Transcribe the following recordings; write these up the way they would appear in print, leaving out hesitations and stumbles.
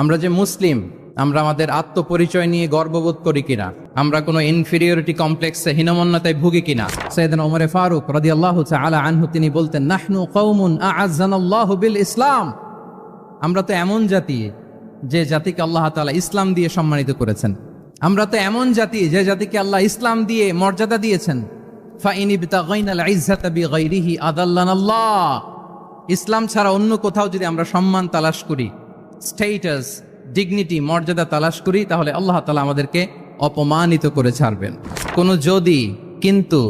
আমরা যে মুসলিম, আমরা আমাদের আত্মপরিচয় নিয়ে গর্ববোধ করি কিনা, আমরা কোনো ইনফিরিয়রিটি কমপ্লেক্সে হীনমন্যতায় ভুগি কিনা। সাইয়েদনা ওমর ফারুক রাদিয়াল্লাহু তাআলা আনহু তিনি বলতেন, নাহনু কওমুন আ'আজ্জানাল্লাহু বিল ইসলাম। আমরা তো এমন জাতি যে জাতিকে আল্লাহ তাআলা ইসলাম দিয়ে সম্মানিত করেছেন। আমরা তো এমন জাতি যে জাতিকে আল্লাহ ইসলাম দিয়ে মর্যাদা দিয়েছেন। ফাইন ইবতাগাইনাল ইজ্জাতা বিগাইরিহি আদাল্লানাল্লাহ। ইসলাম ছাড়া অন্য কোথাও যদি আমরা সম্মান তালাশ করি, স্টেটাস, ডিগনিটি, মর্যাদা তালাশ করি, তাহলে আল্লাহ তাআলা আমাদেরকে অপমানিত করে ছাড়বেন। কোনো যদি, কিন্তু,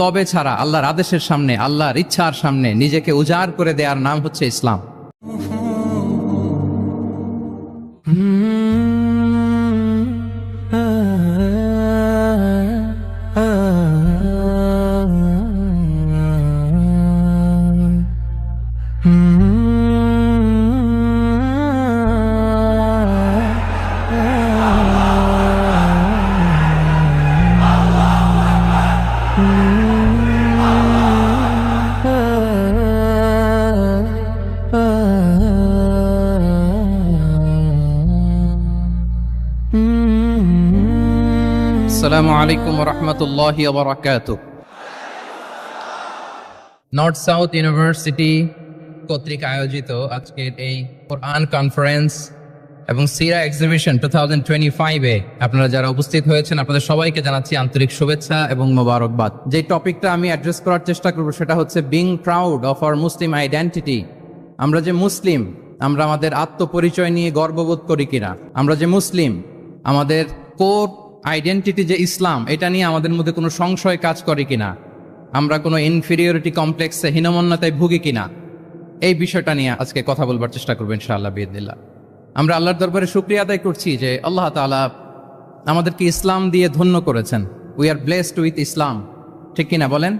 তবে ছাড়া আল্লাহর আদেশের সামনে, আল্লাহর ইচ্ছার সামনে নিজেকে উজাড় করে দেওয়ার নাম হচ্ছে ইসলাম। আসসালামু আলাইকুম ওয়া রাহমাতুল্লাহি ওয়া বারাকাতুহু। নর্থ সাউথ ইউনিভার্সিটি কর্তৃক আয়োজিত আজকের এই কোরআন কনফারেন্স এবং সিরা এক্সিবিশন 2025-এ আপনারা যারা উপস্থিত হয়েছেন, আপনাদের সবাইকে জানাচ্ছি আন্তরিক শুভেচ্ছা এবং মোবারকবাদ। যে টপিকটা আমি অ্যাড্রেস করার চেষ্টা করব সেটা হচ্ছে being proud of our Muslim identity. আমরা যে মুসলিম, আমরা আমাদের আত্মপরিচয় নিয়ে গর্ববোধ করি কিনা। আমরা যে মুসলিম, আমাদের কোর আইডেন্টিটি যে ইসলাম, এটা নিয়ে আমাদের মধ্যে কোনো সংশয় কাজ করে কিনা, আমরা কোনো ইনফিরিয়রিটি কমপ্লেক্সে হীনমন্যতায় ভুগি কিনা, এই বিষয়টা নিয়ে আজকে কথা বলবার চেষ্টা করবো ইনশাআল্লাহ বিইذনিল্লাহ। আমরা আল্লাহর দরবারে শুকরিয়া আদায় করছি যে আল্লাহ তাআলা আমাদেরকে ইসলাম দিয়ে ধন্য করেছেন। উই আর ব্লেসড উইথ ইসলাম, ঠিক কিনা বলেন?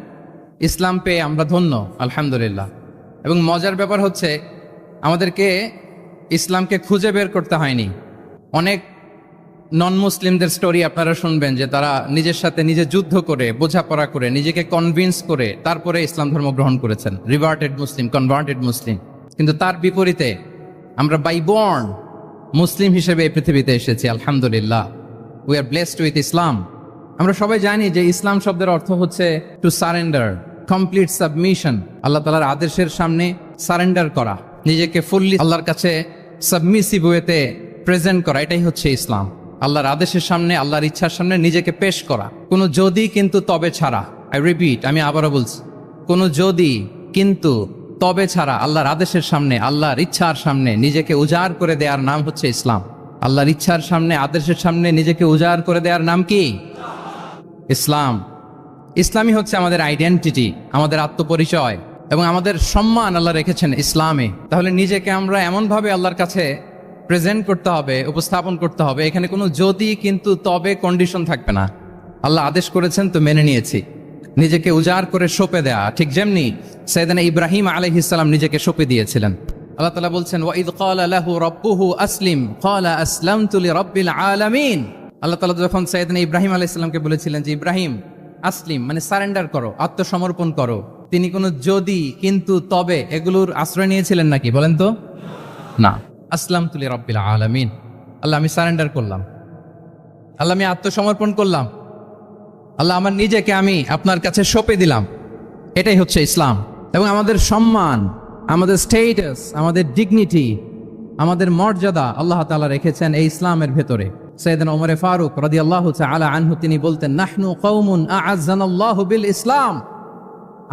ইসলাম পেয়ে আমরা ধন্য, আলহামদুলিল্লাহ। এবং মজার ব্যাপার হচ্ছে আমাদেরকে ইসলামকে খুঁজে বের করতে হয়নি। অনেক নন মুসলিমদের স্টোরি আপনারা শুনবেন যে তারা নিজের সাথে নিজে যুদ্ধ করে, বোঝাপড়া করে, নিজেকে কনভিন্স করে তারপরে ইসলাম ধর্ম গ্রহণ করেছেন, রিভার্টেড মুসলিম, কনভার্টেড মুসলিম। কিন্তু তার বিপরীতে আমরা বাই বর্ন মুসলিম হিসেবে এই পৃথিবীতে এসেছি, আলহামদুলিল্লাহ। উই আর ব্লেসড উইথ ইসলাম। আমরা সবাই জানি যে ইসলাম শব্দের অর্থ হচ্ছে টু সারেন্ডার, কমপ্লিট সাবমিশন। আল্লাহ তাআলার আদেশের সামনে সারেন্ডার করা, নিজেকে ফুললি আল্লাহর কাছে সাবমিসিভ ওয়েতে প্রেজেন্ট করা, এটাই হচ্ছে ইসলাম। আল্লাহর আদেশের সামনে, আল্লাহর ইচ্ছার সামনে নিজেকে পেশ করা, কোনো যদি, কিন্তু, তবে ছাড়া। আই রিপিট, আমি আবারও বলছি, কোনো যদি, কিন্তু, তবে ছাড়া আল্লাহর আদেশের সামনে, আল্লাহর ইচ্ছার সামনে নিজেকে উজাড় করে দেওয়ার নাম হচ্ছে ইসলাম। আল্লাহর ইচ্ছার সামনে, আদেশের সামনে নিজেকে উজাড় করে দেওয়ার নাম কি? ইসলাম। ইসলামই হচ্ছে আমাদের আইডেন্টিটি, আমাদের আত্মপরিচয় এবং আমাদের সম্মান আল্লাহ রেখেছেন ইসলামে। তাহলে নিজেকে আমরা এমনভাবে আল্লাহর কাছে প্রেজেন্ট করতে হবে, উপস্থাপন করতে হবে, এখানে কোনো যদি, কিন্তু, তবে কন্ডিশন থাকবে না। আল্লাহ আদেশ করেছেন তো মেনে নিয়েছি। নিজেকে উজাড় করে সঁপে দেয়া, ঠিক যেমনি সাইয়েদনা ইব্রাহিম আলাইহিস সালাম নিজেকে সঁপে দিয়েছিলেন। আল্লাহ তাআলা বলছেন, ওয়া ইয ক্বালা লাহু রাব্বুহু আসলিম ক্বালা আসলামতু লিরাব্বিল আলামিন। আল্লাহ তাআলা যখন সাইয়েদনা ইব্রাহিম আলাইহিস সালামকে বলেছিলেন যে ইব্রাহিম আসলিম, মানে সারেন্ডার করো, আত্মসমর্পণ করো, তিনি কোনো যদি, কিন্তু, তবে এগুলোর আশ্রয় নিয়েছিলেন নাকি? বলেন তো না। আসলামতু লিরাব্বিল আলামিন, আল্লাহ আমি সারেন্ডার করলাম, আল্লাহ আমি আত্মসমর্পণ করলাম, আল্লাহ আমার নিজেকে আমি আপনার কাছে সঁপে দিলাম। এটাই হচ্ছে ইসলাম। এবং আমাদের সম্মান, আমাদের স্টেটাস, আমাদের ডিগনিটি, আমাদের মর্যাদা আল্লাহ তাআলা রেখেছেন এই ইসলামের ভেতরে। সাইয়েদনা ওমর ফারুক রাদিয়াল্লাহু তাআলা আনহু তিনি বলতেন, নাহনু কওমুন আ'আজ্জানাল্লাহু বিল ইসলাম।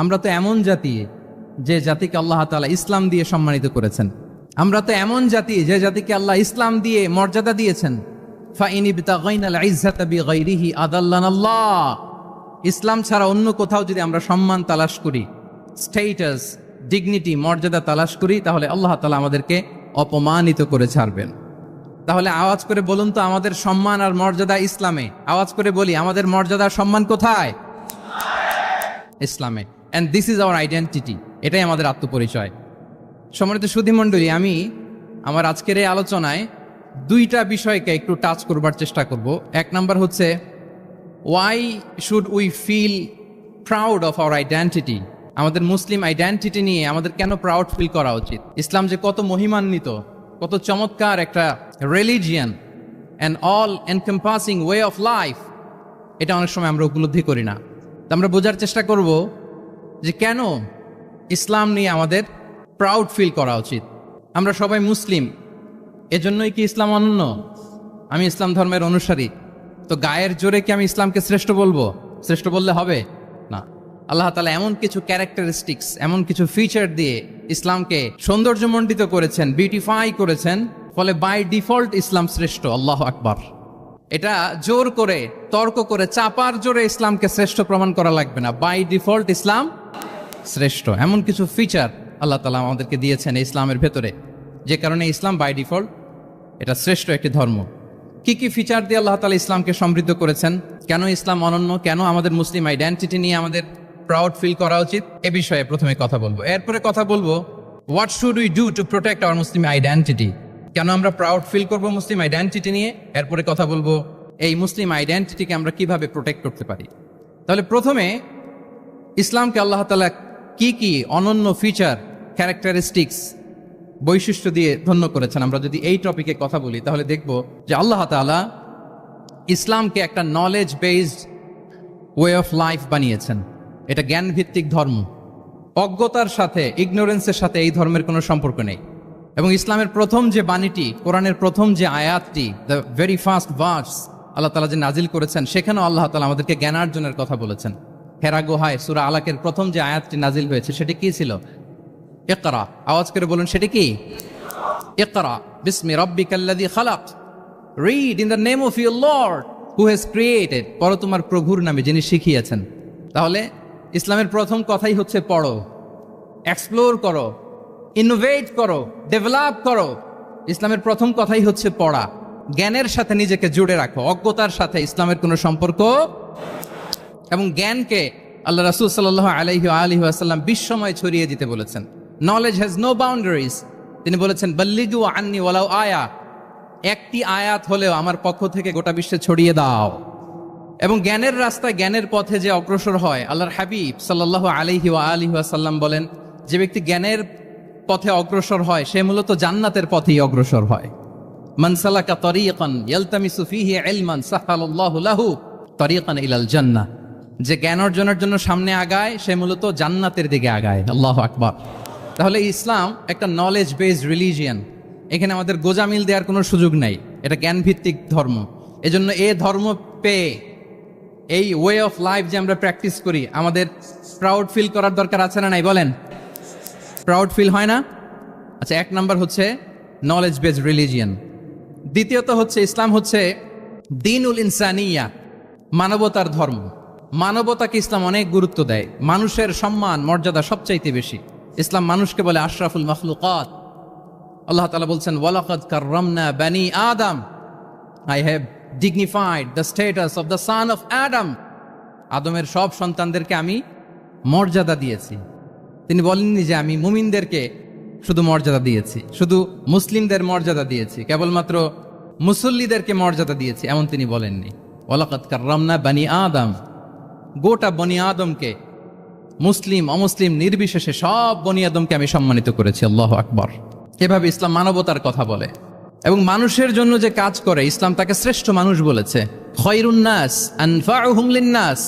আমরা তো এমন জাতি যে জাতিকে আল্লাহ তাআলা ইসলাম দিয়ে সম্মানিত করেছেন। আমরা তো এমন জাতি যে জাতিকে আল্লাহ ইসলাম দিয়ে মর্যাদা দিয়েছেন। ফাইন ইবতাগাইনাল ইজ্জাতা বিগাইরিহি আদাল্লানাল্লাহ। ইসলাম ছাড়া অন্য কোথাও যদি আমরা সম্মান তালাশ করি, স্টেটাস, ডিগনিটি, মর্যাদা তালাশ করি, তাহলে আল্লাহ তাআলা আমাদেরকে অপমানিত করে ছাড়বেন। তাহলে আওয়াজ করে বলুন তো, আমাদের সম্মান আর মর্যাদা ইসলামে। আওয়াজ করে বলি, আমাদের মর্যাদা সম্মান কোথায়? ইসলামে। And this is our identity, এটাই আমাদের আত্মপরিচয়। সম্মানিত সুধীমণ্ডলী, আমি আমার আজকের এই আলোচনায় দুইটা বিষয়কে একটু টাচ করবার চেষ্টা করব। এক নাম্বার হচ্ছে, why should we feel proud of our identity. আমাদের মুসলিম আইডেন্টিটি নিয়ে আমাদের কেন প্রাউড ফিল করা উচিত? ইসলাম যে কত মহিমান্বিত, কত চমৎকার একটা religion and all encompassing way of life, এটা অনেক সময় আমরা উপলব্ধি করি না। তো আমরা বোঝার চেষ্টা করব যে কেন ইসলাম নিয়ে আমাদের প্রাউড ফিল করা উচিত। আমরা সবাই মুসলিম, এজন্যই কি ইসলাম অনন্য? আমি ইসলাম ধর্মের অনুসারী, তো গায়ের জোরে কি আমি ইসলামকে শ্রেষ্ঠ বলবো? শ্রেষ্ঠ বললে হবে না। আল্লাহ তাআলা এমন কিছু ক্যারেক্টারিস্টিক্স, এমন কিছু ফিচার দিয়ে ইসলামকে সৌন্দর্যমণ্ডিত করেছেন, বিউটিফাই করেছেন, ফলে বাই ডিফল্ট ইসলাম শ্রেষ্ঠ। আল্লাহু আকবার। এটা জোর করে, তর্ক করে, চাপার জোরে ইসলামকে শ্রেষ্ঠ প্রমাণ করা লাগবে না। বাই ডিফল্ট ইসলাম শ্রেষ্ঠ। এমন কিছু ফিচার আল্লাহ তাআলা আমাদেরকে দিয়েছেন ইসলামের ভেতরে, যে কারণে ইসলাম বাই ডিফল্ট এটা শ্রেষ্ঠ একটি ধর্ম। কি কি ফিচার দিয়ে আল্লাহ তাআলা ইসলামকে সমৃদ্ধ করেছেন, কেন ইসলাম অনন্য, কেন আমাদের মুসলিম আইডেন্টিটি নিয়ে আমাদের প্রাউড ফিল করা উচিত, এ বিষয়ে প্রথমে কথা বলবো। এরপরে কথা বলবো what should we do to protect our Muslim identity, কেন আমরা প্রাউড ফিল করব মুসলিম আইডেন্টিটি নিয়ে। এরপরে কথা বলবো এই মুসলিম আইডেন্টিটিকে আমরা কিভাবে প্রোটেক্ট করতে পারি। তাহলে প্রথমে ইসলামকে আল্লাহ তাআলা কি কি অনন্য ফিচার, ক্যারেক্টারিস্টিক্স, বৈশিষ্ট্য দিয়ে ধন্য করেছেন। আমরা যদি এই টপিকে কথা বলি তাহলে দেখব যে আল্লাহ তাআলা ইসলামকে একটা knowledge based way of life বানিয়েছেন। এটা জ্ঞান ভিত্তিক ধর্ম। অজ্ঞতার সাথে, ইগনোরেন্সের সাথে এই ধর্মের কোনো সম্পর্ক নেই। এবং ইসলামের প্রথম যে বাণীটি, কোরআনের প্রথম যে আয়াতটি, দ্য ভেরি ফার্স্ট ভার্স আল্লাহ তাআলা যে নাজিল করেছেন, সেখানেও আল্লাহ তাআলা আমাদেরকে জ্ঞানার্জনের কথা বলেছেন। হেরা গুহায় সূরা আলাকের প্রথম যে আয়াতটি নাজিল হয়েছে সেটি কি ছিল? ইকরা। আওয়াজ করে বলুন, সেটি কি? ইকরা বিসমি রাব্বিকাল্লাযী খালাক, read in the name of your lord who has created, পড়ো তোমার প্রভুর নামে যিনি শিখিয়েছেন। তাহলে ইসলামের প্রথম কথাই হচ্ছে পড়ো, এক্সপ্লোর করো, ইনোভেট করো, ডেভেলপ করো। ইসলামের প্রথম কথাই হচ্ছে পড়া। জ্ঞানের সাথে নিজেকে জুড়ে রাখো, অজ্ঞতার সাথে ইসলামের কোনো সম্পর্ক। এবং জ্ঞানকে আল্লাহ রাসূল সাল্লাল্লাহু আলাইহি ওয়াসাল্লাম বিশ্বময় ছড়িয়ে দিতে বলেছেন। Knowledge has no boundaries. তিনি বলেছেন বাল্লিগু আন্নি ওয়ালাউ আয়া, একটি আয়াত হলেও আমার পক্ষ থেকে গোটা বিশ্বে ছড়িয়ে দাও। এবং জ্ঞানের রাস্তায়, জ্ঞানের পথে যে অগ্রসর হয়, আল্লাহর হাবিব সাল্লাল্লাহু আলাইহি ওয়াসাল্লাম বলেন, যে ব্যক্তি জ্ঞানের পথে অগ্রসর হয় সে মূলত জান্নাতের পথেই অগ্রসর হয়। মান সালাকা তরিকান ইয়ালতামিসু ফীহি ইলমান সাহালাল্লাহু লাহু তরিকান ইলাল জান্নাহ, যে জ্ঞান অর্জনের জন্য সামনে আগায় সে মূলত জান্নাতের দিকে আগায়। আল্লাহু আকবার। তাহলে ইসলাম একটা নলেজ বেসড রিলিজিয়ান। এখানে আমাদের গোজামিল দেওয়ার কোনো সুযোগ নাই, এটা জ্ঞান ভিত্তিক ধর্ম। এজন্য এই ধর্ম পেয়ে এই ওয়ে অফ লাইফ যে আমরা প্র্যাকটিস করি, আমাদের প্রাউড ফিল করার দরকার আছে না নাই? বলেন, প্রাউড ফিল হয় না? আচ্ছা, এক নাম্বার হচ্ছে নলেজ বেসড রিলিজিয়ান। দ্বিতীয়ত হচ্ছে ইসলাম হচ্ছে দ্বীনুল ইনসানিয়া, মানবতার ধর্ম। মানবতাকে ইসলাম অনেক গুরুত্ব দেয়। মানুষের সম্মান, মর্যাদা সবচাইতে বেশি। ইসলাম মানুষকে বলে আশরাফুল মাখলুকাত। আল্লাহ তাআলা বলছেন ওয়ালাকাদ কাররামনা বানি আদম, I have dignified the status of the son of Adam. আদমের সব সন্তানদেরকে আমি মর্যাদা দিয়েছি। তিনি বলেননি যে আমি মুমিনদেরকে শুধু মর্যাদা দিয়েছি, শুধু মুসলিমদের মর্যাদা দিয়েছি, কেবলমাত্র মুসল্লিদেরকে মর্যাদা দিয়েছি, এমন তিনি বলেননি। ওয়ালাকাদ কাররামনা বানি আদম, গোটা বনি আদমকে, মুসলিম অমুসলিম নির্বিশেষে সব বনি আদমকে আমি সম্মানিত করেছি। আল্লাহু আকবার। এভাবে ইসলাম মানবতার কথা বলে এবং মানুষের জন্য যে কাজ করে ইসলাম তাকে শ্রেষ্ঠ মানুষ বলেছে। খায়রুন নাস আনফাউহুম লিন-নাস,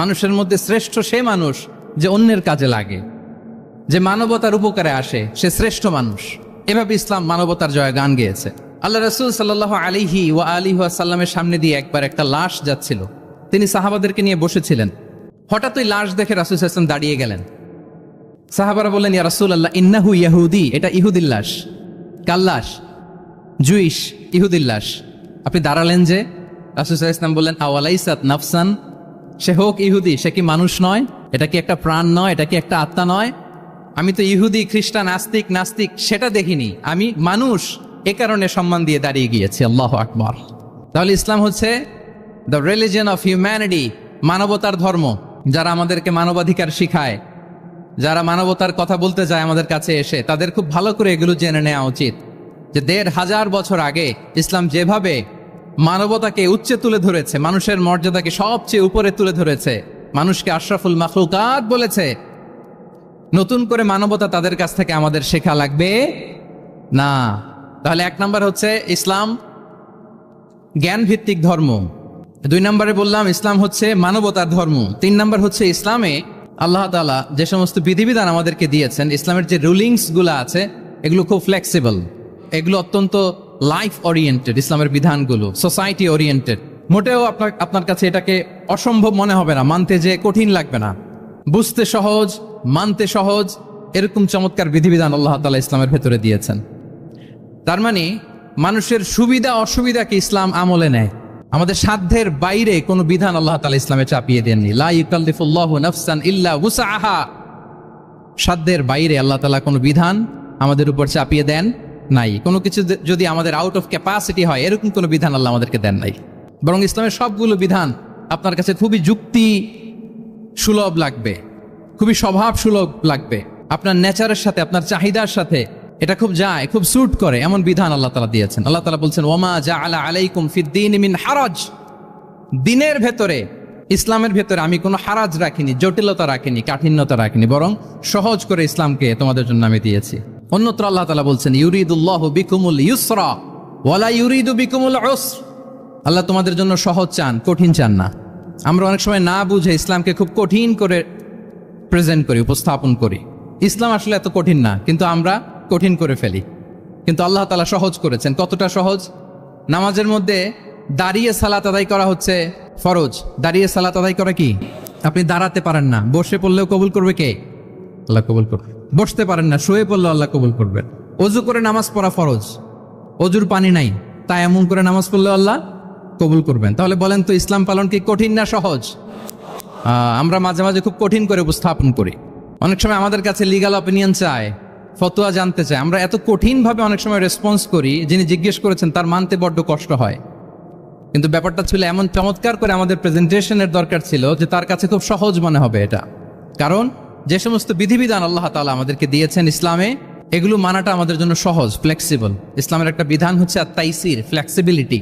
মানুষের মধ্যে শ্রেষ্ঠ সে মানুষ যে অন্যের কাজে লাগে, যে মানবতার উপকারে আসে, সে শ্রেষ্ঠ মানুষ। এভাবে ইসলাম মানবতার জয়গান গেয়েছে। আল্লাহ রাসূল সাল্লাল্লাহু আলাইহি ওয়াসাল্লামের সামনে দিয়ে একবার একটা লাশ যাচ্ছিল। তিনি সাহাবাদেরকে নিয়ে বসেছিলেন। হঠাৎ ওই লাশ দেখে রাসূল সাল্লাল্লাহু আলাইহি ওয়াসাল্লাম দাঁড়িয়ে গেলেন। সাহাবারা বললেন, ইয়া রাসূলুল্লাহ, ইন্নাহু ইয়াহুদি, এটা ইহুদির লাশ। কার লাশ? জুইশ, ইহুদির লাশ। আপনি দাঁড়ালেন যে? রাসূল সাল্লাল্লাহু আলাইহি ওয়াসাল্লাম বললেন, আওয়ালাইসাত নাফসান, সে হোক ইহুদি, সে কি মানুষ নয়? এটা কি একটা প্রাণ নয়? এটা কি একটা আত্মা নয়? আমি তো ইহুদি, খ্রিস্টান, আস্তিক, নাস্তিক সেটা দেখিনি, আমি মানুষ, এ কারণে সম্মান দিয়ে দাঁড়িয়ে গিয়েছি। আল্লাহু আকবার। তাহলে ইসলাম হচ্ছে দ্য রিলিজিয়ন অফ হিউম্যানিটি, মানবতার ধর্ম। যারা আমাদেরকে মানবাধিকার শিখায়, যারা মানবতার কথা বলতে যায় আমাদের কাছে এসে, তাদের খুব ভালো করে এগুলো জেনে নেওয়া উচিত যে ১৫০০ বছর আগে ইসলাম যেভাবে মানবতাকে উচ্চে তুলে ধরেছে, মানুষের মর্যাদাকে সবচেয়ে উপরে তুলে ধরেছে, মানুষকে আশরাফুল মাখলুকাত বলেছে, নতুন করে মানবতা তাদের কাছ থেকে আমাদের শেখা লাগবে না। তাহলে 1 নাম্বার হচ্ছে ইসলাম জ্ঞান ভিত্তিক ধর্ম, 2 নম্বরে বললাম ইসলাম হচ্ছে মানবতার ধর্ম, 3 নাম্বার হচ্ছে ইসলামে আল্লাহ তাআলা যে সমস্ত বিধিবিধান আমাদেরকে দিয়েছেন, ইসলামের যে রুলিংস গুলো আছে এগুলো খুব ফ্লেক্সিবল, এগুলো অত্যন্ত লাইফ ওরিয়েন্টেড, ইসলামের বিধানগুলো সোসাইটি ওরিয়েন্টেড। মোটেও আপনার কাছে এটাকে অসম্ভব মনে হবে না, মানতে যে কঠিন লাগবে না, বুঝতে সহজ, মানতে সহজ, এরকম চমৎকার বিধিবিধান আল্লাহ তাআলা ইসলামের ভেতরে দিয়েছেন। তার মানে মানুষের সুবিধা অসুবিধাকে ইসলাম আমলে নেয়, আমাদের সাধ্যের বাইরে কোনো বিধান আল্লাহ তাআলা ইসলামে চাপিয়ে দেননি। লা ইউকাল্লিফুল্লাহু নাফসান ইল্লা উসআহা, সাধ্যের বাইরে আল্লাহ তাআলা কোনো বিধান আমাদের উপর চাপিয়ে দেন নাই। কোনো কিছু যদি আমাদের আউট অফ ক্যাপাসিটি হয়, এরকম কোনো বিধান আল্লাহ আমাদেরকে দেন নাই। বরং ইসলামের সবগুলো বিধান আপনার কাছে খুবই যুক্তি সুলভ লাগবে, খুবই স্বভাব সুলভ লাগবে, আপনার নেচারের সাথে, আপনার চাহিদার সাথে এটা খুব যায়, খুব স্যুট করে, এমন বিধান আল্লাহ তাআলা দিয়েছেন। আল্লাহ তাআলা বলছেন ওয়ামা জাআলা আলাইকুম ফিদ্দীন মিন হারাজ, দিনের ভেতরে, ইসলামের ভেতরে আমি কোনো হারাজ রাখিনি, জটিলতা রাখিনি, কাঠিন্যতা রাখিনি, বরং সহজ করে ইসলামকে তোমাদের জন্য আমি দিয়েছি। অন্যত্র আল্লাহ তাআলা বলছেন ইউরিদুল্লাহু বিকুমুল ইউসরা ওয়ালা ইউরিদু বিকুমুল উসর, আল্লাহ তোমাদের জন্য সহজ চান, কঠিন চান না। আমরা অনেক সময় না বুঝে ইসলামকে খুব কঠিন করে প্রেজেন্ট করি, উপস্থাপন করি। ইসলাম আসলে এত কঠিন না, কিন্তু আমরা কঠিন করে ফেলি। কিন্তু আল্লাহ তাআলা সহজ করেছেন। কতটা সহজ? নামাজের মধ্যে দাঁড়িয়ে সালাত আদায় করা হচ্ছে ফরজ। দাঁড়িয়ে সালাত আদায় করা কি? আপনি দাঁড়াতে পারেন না, বসে পড়লেও কবুল করবে কে? আল্লাহ কবুল করবে। বসতে পারেন না, শুয়ে পড়লেও আল্লাহ কবুল করবেন। অজু করে নামাজ পড়া ফরজ, অজুর পানি নাই, তাই এমন করে নামাজ পড়লেও আল্লাহ কবুল করবেন। তাহলে বলেন তো ইসলাম পালন কি কঠিন না সহজ? আমরা মাঝে মাঝে খুব কঠিন করে উপস্থাপন করি। অনেক সময় আমাদের কাছে লিগ্যাল অপিনিয়ন চায়, ফতোয়া জানতে চায়, আমরা এত কঠিনভাবে অনেক সময় রেসপন্স করি, যিনি জিজ্ঞেস করেছেন তার মানতে বড্ড কষ্ট হয়। কিন্তু ব্যাপারটা ছিল এমন চমৎকার করে আমাদের প্রেজেন্টেশনের দরকার ছিল যে তার কাছে খুব সহজ মনে হবে এটা। কারণ যে সমস্ত বিধিবিধান আল্লাহ তাআলা আমাদেরকে দিয়েছেন ইসলামে, এগুলো মানাটা আমাদের জন্য সহজ, ফ্লেক্সিবল। ইসলামের একটা বিধান হচ্ছে আত-তাইসির, ফ্লেক্সিবিলিটি,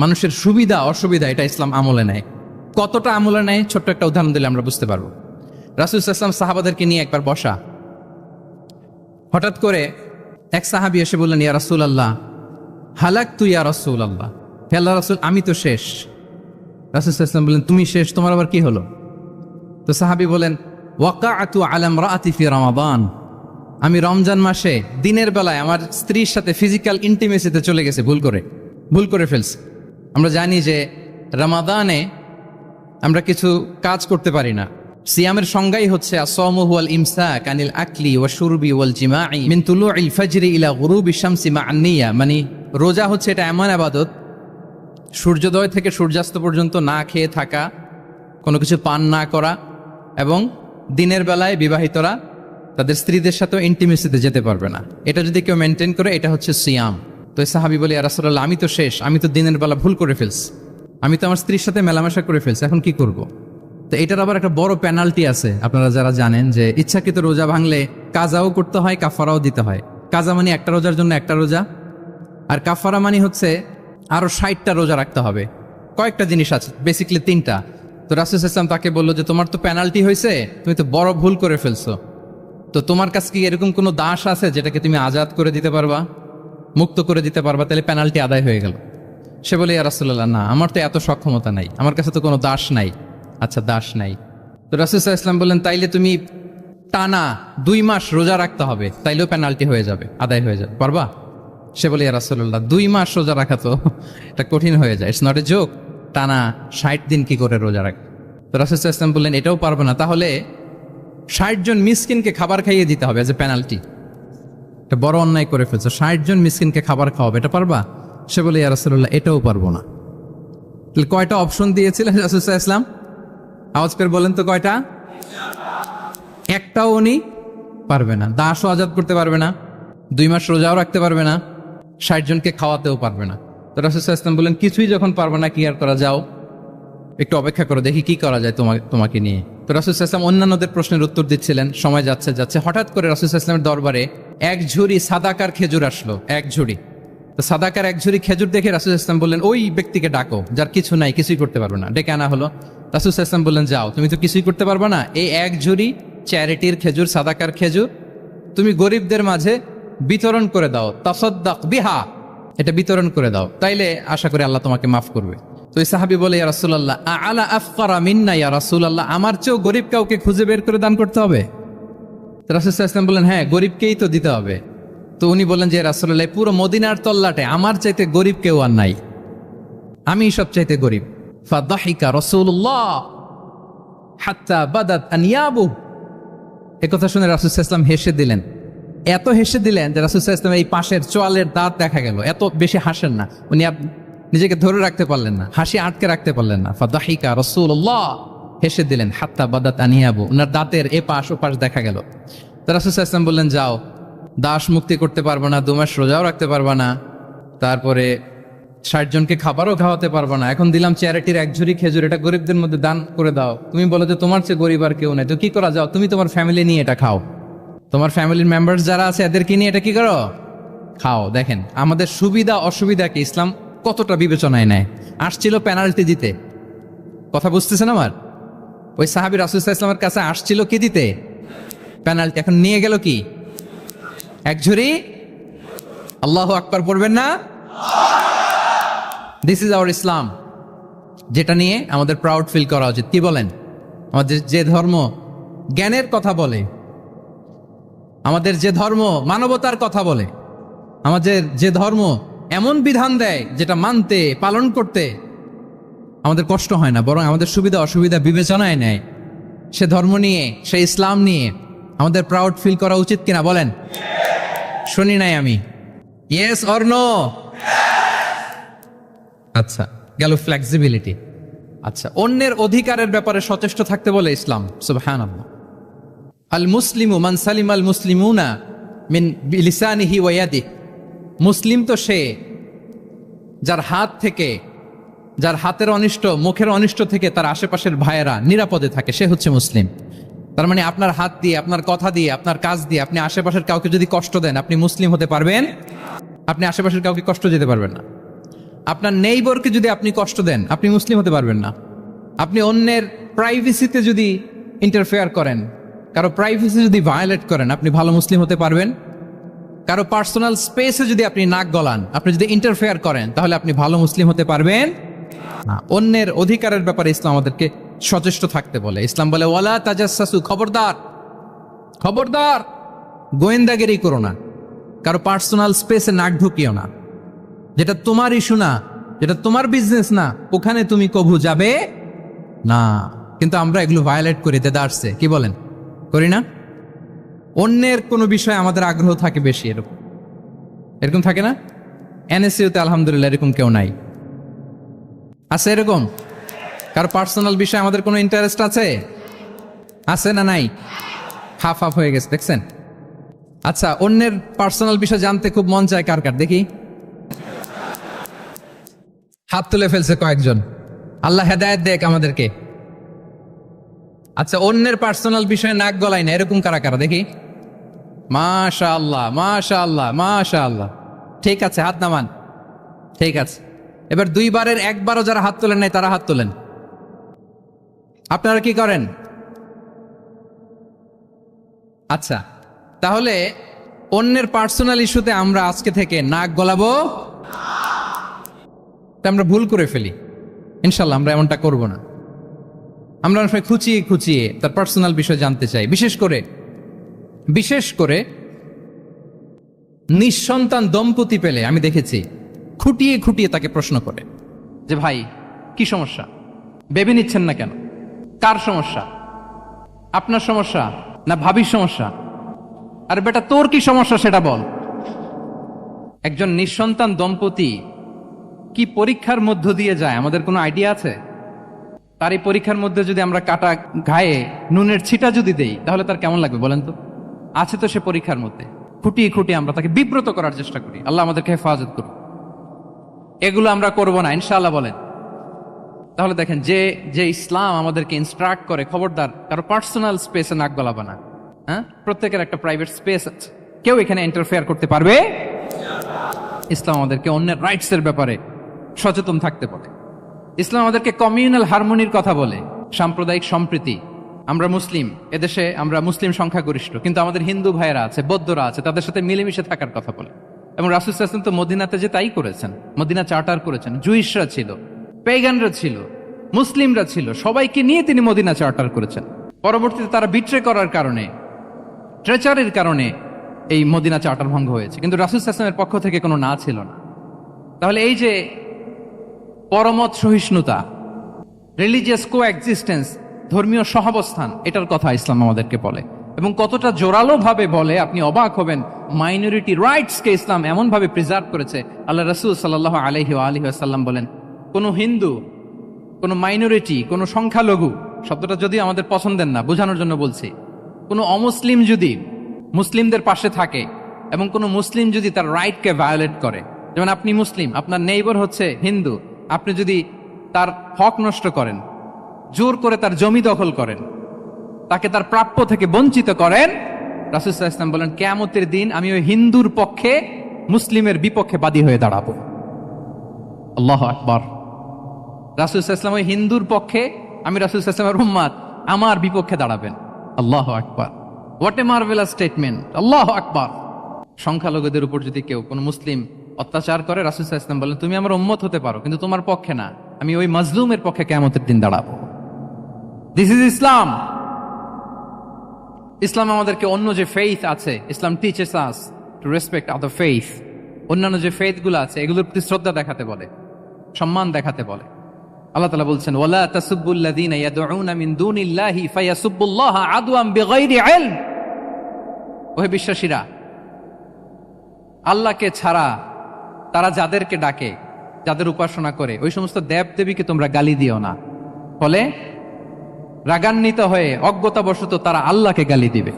মানুষের সুবিধা অসুবিধা এটা ইসলাম আমলে নেয়। কতটা আমলে নেয় ছোট্ট একটা উদাহরণ দিলে আমরা বুঝতে পারবো। রাসূল সাল্লাল্লাহু আলাইহি ওয়াসাল্লাম সাহাবাদেরকে নিয়ে একবার বসা, হঠাৎ করে এক সাহাবী এসে বললেন ইয়া রাসূলুল্লাহ হালাকতু ইয়া রাসূলুল্লাহ, হে আল্লাহর রাসূল আমি তো শেষ। রাসূল সাল্লাল্লাহু আলাইহি ওয়াসাল্লাম বললেন তুমি শেষ, তোমার আবার কি হলো? তো সাহাবী বলেন ওয়াকাআতু আলা ইমরাআতি ফি রমাদান, আমি রমজান মাসে দিনের বেলায় আমার স্ত্রীর সাথে ফিজিক্যাল ইন্টিমেসিতে চলে গেছে, ভুল করে ফেলছি। আমরা জানি যে রমাদানে আমরা কিছু কাজ করতে পারি না। সিয়ামের সংজ্ঞাই হচ্ছে আসসামু ওয়াল ইমসাক আনিল আকলি ওয়া শুরবি ওয়াল জিমাই মিন তুলুইল ফাজরি ইলা গুরুবি শামসি মা'আন নিয়া, মানে রোজা হচ্ছে এটা এমন ইবাদত, সূর্যোদয় থেকে সূর্যাস্ত পর্যন্ত না খেয়ে থাকা, কোনো কিছু পান না করা, এবং দিনের বেলায় বিবাহিতরা তাদের স্ত্রীদের সাথেও ইন্টিমেসিতে যেতে পারবে না। এটা যদি কেউ মেনটেন করে এটা হচ্ছে সিয়াম। তো সাহাবী বলে ইয়া রাসূলুল্লাহ আমি তো শেষ, আমি তো দিনের বেলা ভুল করে ফেলছি, আমি তো আমার স্ত্রীর সাথে মেলামেশা করে ফেলছি, এখন কি করব? তো এটার আবার একটা বড় পেনাল্টি আছে, আপনারা যারা জানেন যে ইচ্ছাকৃত রোজা ভাঙলে কাজাও করতে হয়, কাফারাও দিতে হয়। কাজা মানে একটা রোজার জন্য একটা রোজা, আর কাফারা মানে হচ্ছে আরো 60টা রোজা রাখতে হবে। কয়েকটা জিনিস আছে, বেসিক্যালি 3টা। তো রাসূল সাল্লাল্লাহু আলাইহি ওয়াসাল্লাম তাকে বললো যে তোমার তো পেনাল্টি হয়েছে, তুমি তো বড় ভুল করে ফেলছো, তো তোমার কাছে কি এরকম কোনো দাস আছে যেটাকে তুমি আজাদ করে দিতে পারবা, মুক্ত করে দিতে পারবা, তাহলে পেনাল্টি আদায় হয়ে গেল। সে বলে ইয়া রাসূলুল্লাহ না, আমার তো এত সক্ষমতা নাই, আমার কাছে তো কোনো দাস নাই। আচ্ছা দাস নাই, তো রাসূল সাল্লাল্লাহু আলাইহি ওয়াসাল্লাম বললেন তাইলে তুমি টানা 2 মাস রোজা রাখতে হবে, তাইলেও পেনাল্টি হয়ে যাবে, আদায় হয়ে যাবে, পারবা? সে বলে ইয়া রাসূলুল্লাহ 2 মাস রোজা রাখা তো এটা কঠিন হয়ে যায়, ইটস নট এ জোক, টানা 60 দিন কি করে রোজা রাখ? তো রাসূল সাল্লাল্লাহু আলাইহি ওয়াসাল্লাম বললেন এটাও পারবে না, তাহলে 60 জন মিসকিনকে খাবার খাইয়ে দিতে হবে এজ এ পেনাল্টি। এটা বড় অন্যায় করে ফেলছো, 60 জন মিসকিনকে খাবার খাওয়াবে, এটা পারবা? সে বলে ইয়া রাসূলুল্লাহ এটাও পারবো না। তাহলে কয়টা অপশন দিয়েছিলেন রাসূল সাল্লাল্লাহু আলাইহি ওয়াসাল্লাম? আওয়াজ করে বলেন তো কয়টা? একটাও উনি পারবে না। দাসও আজাদ করতে পারবে না, 2 মাস রোজাও রাখতে পারবে না, 60 জনকে খাওয়াতেও পারবে না। তো রাসূল সাল্লাল্লাহু আলাইহি ওয়াসাল্লাম বললেন কিছুই যখন পারবে না, কি আর করা, যাও একটু অপেক্ষা করো, দেখি কি করা যায় তোমাকে নিয়ে। তো রাসূল সাল্লাল্লাহু আলাইহি ওয়াসাল্লাম অন্যান্যদের প্রশ্নের উত্তর দিচ্ছিলেন, সময় যাচ্ছে, হঠাৎ করে রাসূল সাল্লাল্লাহু আলাইহি ওয়াসাল্লামের দরবারে এক ঝুড়ি সাদাকার খেজুর আসলো, এক ঝুড়ি। তো সাদাকার এক ঝুড়ি খেজুর দেখে রাসূল সাল্লাল্লাহু আলাইহি ওয়াসাল্লাম বললেন ওই ব্যক্তিকে ডাকো যার কিছু নাই, কিছুই করতে পারবে না। ডেকে আনা হলো। রাসূল সাল্লাল্লাহু আলাইহি ওয়াসাল্লাম বললেন যাও, তুমি তো কিছুই করতে পারবে না, এই এক ঝুড়ি চ্যারিটির খেজুর, সাদাকার খেজুর, তুমি গরিবদের মাঝে বিতরণ করে দাও, তাসাদ্দাক বিহা, এটা বিতরণ করে দাও, তাইলে আশা করি আল্লাহ তোমাকে মাফ করবে। তো এই সাহাবী বলে, ইয়া রাসূলুল্লাহ আলা আফকারা মিন্না ইয়া রাসূলুল্লাহ, আমার চেয়েও গরিব কাউকে খুঁজে বের করে দান করতে হবে? রাসূল সাল্লাল্লাহু আলাইহি ওয়াসাল্লাম বললেন, হ্যাঁ, গরিবকেই তো দিতে হবে। তো উনি বললেন যে রাসূলুল্লাহ, পুরো মদিনার তল্লাটে আমার চাইতে গরিব কেউ আর নাই, আমি সবচাইতে গরিব। ফাদাহিকা রাসূলুল্লাহ হাত্তা বাদাত আনিয়াবু, একথা শুনে রাসূল সাল্লাল্লাহু আলাইহি ওয়াসাল্লাম হেসে দিলেন। এত হেসে দিলেন যে রাসূল সাল্লাল্লাহু আলাইহি ওয়াসাল্লাম এই পাশের চোয়ালের দাঁত দেখা গেল। এত বেশি হাসেন না উনি, নিজেকে ধরে রাখতে পারলেন না, হাসি আটকে রাখতে পারলেন না। ফাদাহিকা রাসূলুল্লাহ, হেসে দিলেন। হাত্তা বাদাত আনিয়াবু, ওনার দাঁতের এ পাশ ও পাশ দেখা গেল। তো রাসূল সাল্লাল্লাহু আলাইহি ওয়াসাল্লাম বললেন, যাও, দাস মুক্তি করতে পারবা না, 2 মাস রোজাও রাখতে পারবা না, তারপরে 60 জনকে খাবারও খাওয়াতে পারবা না, এখন দিলাম চ্যারিটির 1 ঝুড়ি খেজুর, এটা গরিবদের মধ্যে দান করে দাও। তুমি বলো যে তোমার চেয়ে গরিব আর কেউ নাই, তো কি করা, যাও তুমি তোমার ফ্যামিলি নিয়ে এটা খাও, তোমার ফ্যামিলির মেম্বার্স যারা আছে এদেরকে নিয়ে এটা কি করো, খাও। দেখেন আমাদের সুবিধা অসুবিধাকে ইসলাম কতটা বিবেচনায় নেয়। আসছিল পেনাল্টি দিতে, কথা বুঝতেছেন আমার? ওই সাহাবী রাসূল সাল্লাল্লাহু আলাইহি ওয়াসাল্লামের কাছে আসছিল কি দিতে, পেনাল্টি, এখন নিয়ে গেল কি 1 ঝুড়ি। আল্লাহু আকবার পড়বেন না? দিস ইজ আওয়ার ইসলাম, যেটা নিয়ে আমাদের প্রাউড ফিল করা উচিত। কি বলেন? আমাদের যে ধর্ম জ্ঞানের কথা বলে, আমাদের যে ধর্ম মানবতার কথা বলে, আমাদের যে ধর্ম এমন বিধান দেয় যেটা মানতে পালন করতে আমাদের কষ্ট হয় না, বরং আমাদের সুবিধা অসুবিধা বিবেচনায় নেয়, সে ধর্ম নিয়ে, সে ইসলাম নিয়ে আমাদের প্রাউড ফিল করা উচিত কিনা বলেন? শুনি নাই আমি, ইয়েস অর নো? আচ্ছা, গেল ফ্লেক্সিবিলিটি। আচ্ছা, অন্যের অধিকারের ব্যাপারে সচেষ্ট থাকতে বলে ইসলাম। সুবহানাল্লাহ। আল মুসলিমু মান সালিমাল মুসলিমুনা মিন বিলিসানিহি ওয়া ইয়াদিহি, মুসলিম তো সে যার হাত থেকে, যার হাতের অনিষ্ট, মুখের অনিষ্ট থেকে তার আশেপাশের ভাইয়েরা নিরাপদে থাকে, সে হচ্ছে মুসলিম। তার মানে আপনার হাত দিয়ে, আপনার কথা দিয়ে, আপনার কাজ দিয়ে আপনি আশেপাশের কাউকে যদি কষ্ট দেন, আপনি মুসলিম হতে পারবেন? আপনি আশেপাশের কাউকে কষ্ট দিতে পারবেন না। আপনার নেইবরকে যদি আপনি কষ্ট দেন, আপনি মুসলিম হতে পারবেন না। আপনি অন্যের প্রাইভেসিতে যদি ইন্টারফেয়ার করেন, কারো প্রাইভেসি যদি ভায়োলেট করেন, আপনি ভালো মুসলিম হতে পারবেন? কারো পার্সোনাল স্পেসে যদি আপনি নাক গলান, আপনি যদি ইন্টারফেয়ার করেন, তাহলে আপনি ভালো মুসলিম হতে পারবেন না। অন্যের অধিকারের ব্যাপারে ইসলাম আমাদেরকে সচেষ্ট থাকতে বলে। ইসলাম বলে ওয়ালা তাজাসসু, খবরদার, খবরদার, গোয়েন্দাগিরি করো না, কারো পার্সোনাল স্পেসে নাক ঢুকিও না। যেটা তোমার ইস্যু না, যেটা তোমার বিজনেস না, ওখানে তুমি কভু যাবে না। কিন্তু আমরা এগুলো ভায়োলেট করি, দেদারসে, কি বলেন, করি না? অন্যের কোনো বিষয়ে আমাদের আগ্রহ থাকে বেশি, এরকম এরকম থাকে না? এনএসইউতে আলহামদুলিল্লাহ এরকম কেউ নাই, আছে এরকম? কারো পার্সোনাল বিষয়ে আমাদের কোনো ইন্টারেস্ট আছে? আছে না নাই? হাফ হাফ হয়ে গেছে, দেখছেন? আচ্ছা, অন্যের পার্সোনাল বিষয় জানতে খুব মন চায় কার কার, দেখি হাত তুলে ফেলছে কয়েকজন। আল্লাহ হেদায়েত দেখ আমাদেরকে। আচ্ছা, অন্যের পার্সোনাল বিষয়ে নাক গলায় না, এরকম কারা কারা, দেখি। মাশাআল্লাহ, মাশাআল্লাহ, মাশাআল্লাহ। ঠিক আছে, হাত নামান। ঠিক আছে, এবার 2 বারের 1 বারও যারা হাত তোলেন নাই তারা হাত তোলেন। আপনারা কি করেন? আচ্ছা, তাহলে অন্যের পার্সোনাল ইস্যুতে আমরা আজকে থেকে নাক গলাবো, আমরা ভুল করে ফেলি। ইনশাল্লাহ আমরা এমনটা করব না। আমরা অনেক সময় খুঁচিয়ে খুঁচিয়ে তার পার্সোনাল বিষয় জানতে চাই। বিশেষ করে নিঃসন্তান দম্পতি পেলে আমি দেখেছি খুঁটিয়ে খুঁটিয়ে তাকে প্রশ্ন করে যে ভাই কি সমস্যা, বেবি নিচ্ছেন না কেন, কার সমস্যা, আপনার সমস্যা না ভাবির সমস্যা, আরে বেটা তোর কি সমস্যা সেটা বল। একজন নিঃসন্তান দম্পতি কি পরীক্ষার মধ্য দিয়ে যায় আমাদের কোনো আইডিয়া আছে? তার এই পরীক্ষার মধ্যে যদি আমরা কাটা ঘায়ে নুনের ছিটা যদি দেই, তাহলে তার কেমন লাগবে বলেন তো? আছে তো সে পরীক্ষার মধ্যে। খুঁটিয়ে খুঁটিয়ে আমরা তাকে বিব্রত করার চেষ্টা করি। আল্লাহ আমাদেরকে হেফাজত করুন। এগুলো আমরা করব না ইনশাআল্লাহ, বলেন। তাহলে দেখেন, যে ইসলাম আমাদেরকে ইনস্ট্রাক্ট করে, খবরদার কারো পার্সোনাল স্পেসে নাক গলাবা না। হ্যাঁ, প্রত্যেকের একটা প্রাইভেট স্পেস আছে, কেউ এখানে ইন্টারফেয়ার করতে পারবে। ইসলাম আমাদেরকে অন্যের রাইটস এর ব্যাপারে সচেতন থাকতে বলে। ইসলাম আমাদেরকে কমিউনাল হারমোনির কথা বলে, সাম্প্রদায়িক সম্প্রীতি। আমরা মুসলিম, এদেশে আমরা মুসলিম সংখ্যাগরিষ্ঠ, কিন্তু আমাদের হিন্দু ভাইয়েরা আছে, বৌদ্ধরা আছে, তাদের সাথে মিলেমিশে থাকার কথা বলে। এবং রাসূল সাল্লাল্লাহু আলাইহি ওয়াসাল্লাম তো মদিনাতে যে তাই করেছেন, মদিনা চার্টার করেছেন। জুইশরা ছিল, পেগানরা ছিল, মুসলিমরা ছিল, সবাইকে নিয়ে তিনি মদিনা চার্টার করেছেন। পরবর্তীতে তারা বিট্রে করার কারণে, ট্রেচারের কারণে এই মদিনা চার্টার ভঙ্গ হয়েছে, কিন্তু রাসূল সাল্লাল্লাহু আলাইহি ওয়াসাল্লামের পক্ষ থেকে কোনো না ছিল না। তাহলে এই যে পরমত সহিষ্ণুতা, রিলিজিয়াস কো এক্সিস্টেন্স, ধর্মীয় সহাবস্থান, এটার কথা ইসলাম আমাদেরকে বলে, এবং কতটা জোরালো ভাবে বলে আপনি অবাক হবেন। মাইনরিটি রাইটসকে ইসলাম এমন ভাবে প্রিজার্ভ করেছে। আল্লাহ রাসূল সাল্লাল্লাহু আলাইহি ওয়াসাল্লাম বলেন, কোন হিন্দু, কোন মাইনরিটি, কোন সংখ্যালঘু, শব্দটা যদি আমাদের পছন্দের না, বোঝানোর জন্য বলছি, কোন অমুসলিম যদি মুসলিমদের পাশে থাকে এবং কোন মুসলিম যদি তার রাইটকে ভায়োলেট করে, যেমন আপনি মুসলিম, আপনার নেইবার হচ্ছে হিন্দু, আপনি যদি তার হক নষ্ট করেন, জোর করে তার জমি দখল করেন, তাকে তার প্রাপ্য থেকে বঞ্চিত করেন, রাসূল সাল্লাল্লাহু আলাইহি ওয়াসাল্লাম বলেন কিয়ামতের দিন আমি ওই হিন্দুর পক্ষে মুসলিমের বিপক্ষে বাদী হয়ে দাঁড়াবো। আল্লাহু আকবার। রাসূল সাল্লাল্লাহু আলাইহি ওয়াসাল্লাম ওই হিন্দুর পক্ষে, আমি রাসূল সাল্লাল্লাহু আলাইহি ওয়াসাল্লামের উম্মত, আমার বিপক্ষে দাঁড়াবেন। আল্লাহু আকবার। What a marvellous statement. আল্লাহু আকবার। সংখ্যালঘুদের উপর যদি কেউ কোন মুসলিম অত্যাচার করে, রাসূল সাল্লাল্লাহু আলাইহি ওয়াসাল্লাম বলেন তুমি আমার উম্মত হতে পারো, কিন্তু তোমার পক্ষে না, আমি ওই মাজলুমের পক্ষে কিয়ামতের দিন দাঁড়াবো। দিস ইজ ইসলাম। ইসলাম আমাদেরকে অন্য যে ফেইথ আছে, Islam teaches us to respect other faith. অন্যান্য যে ফেইথ গুলো আছে এগুলোর প্রতি শ্রদ্ধা দেখাতে বলে, সম্মান দেখাতে বলে। আল্লাহ তাআলা বলছেন ওয়ালা তাসুব্বুল্লাযীনা ইয়াদউনা মিন দুনিল্লাহি ফায়াসুব্বুল্লাহা আদওয়াম বিগাইরি ইলম। ওহে বিশ্বাসীরা, আল্লাহকে ছাড়া তারা যাদেরকে ডাকে, যাদের উপাসনা করে, ওই সমস্ত দেব দেবীকে তোমরা গালি দিও না, ফলে রাগান্বিত হয়ে অজ্ঞতাবশত তারা আল্লাহকে গালি দিবে।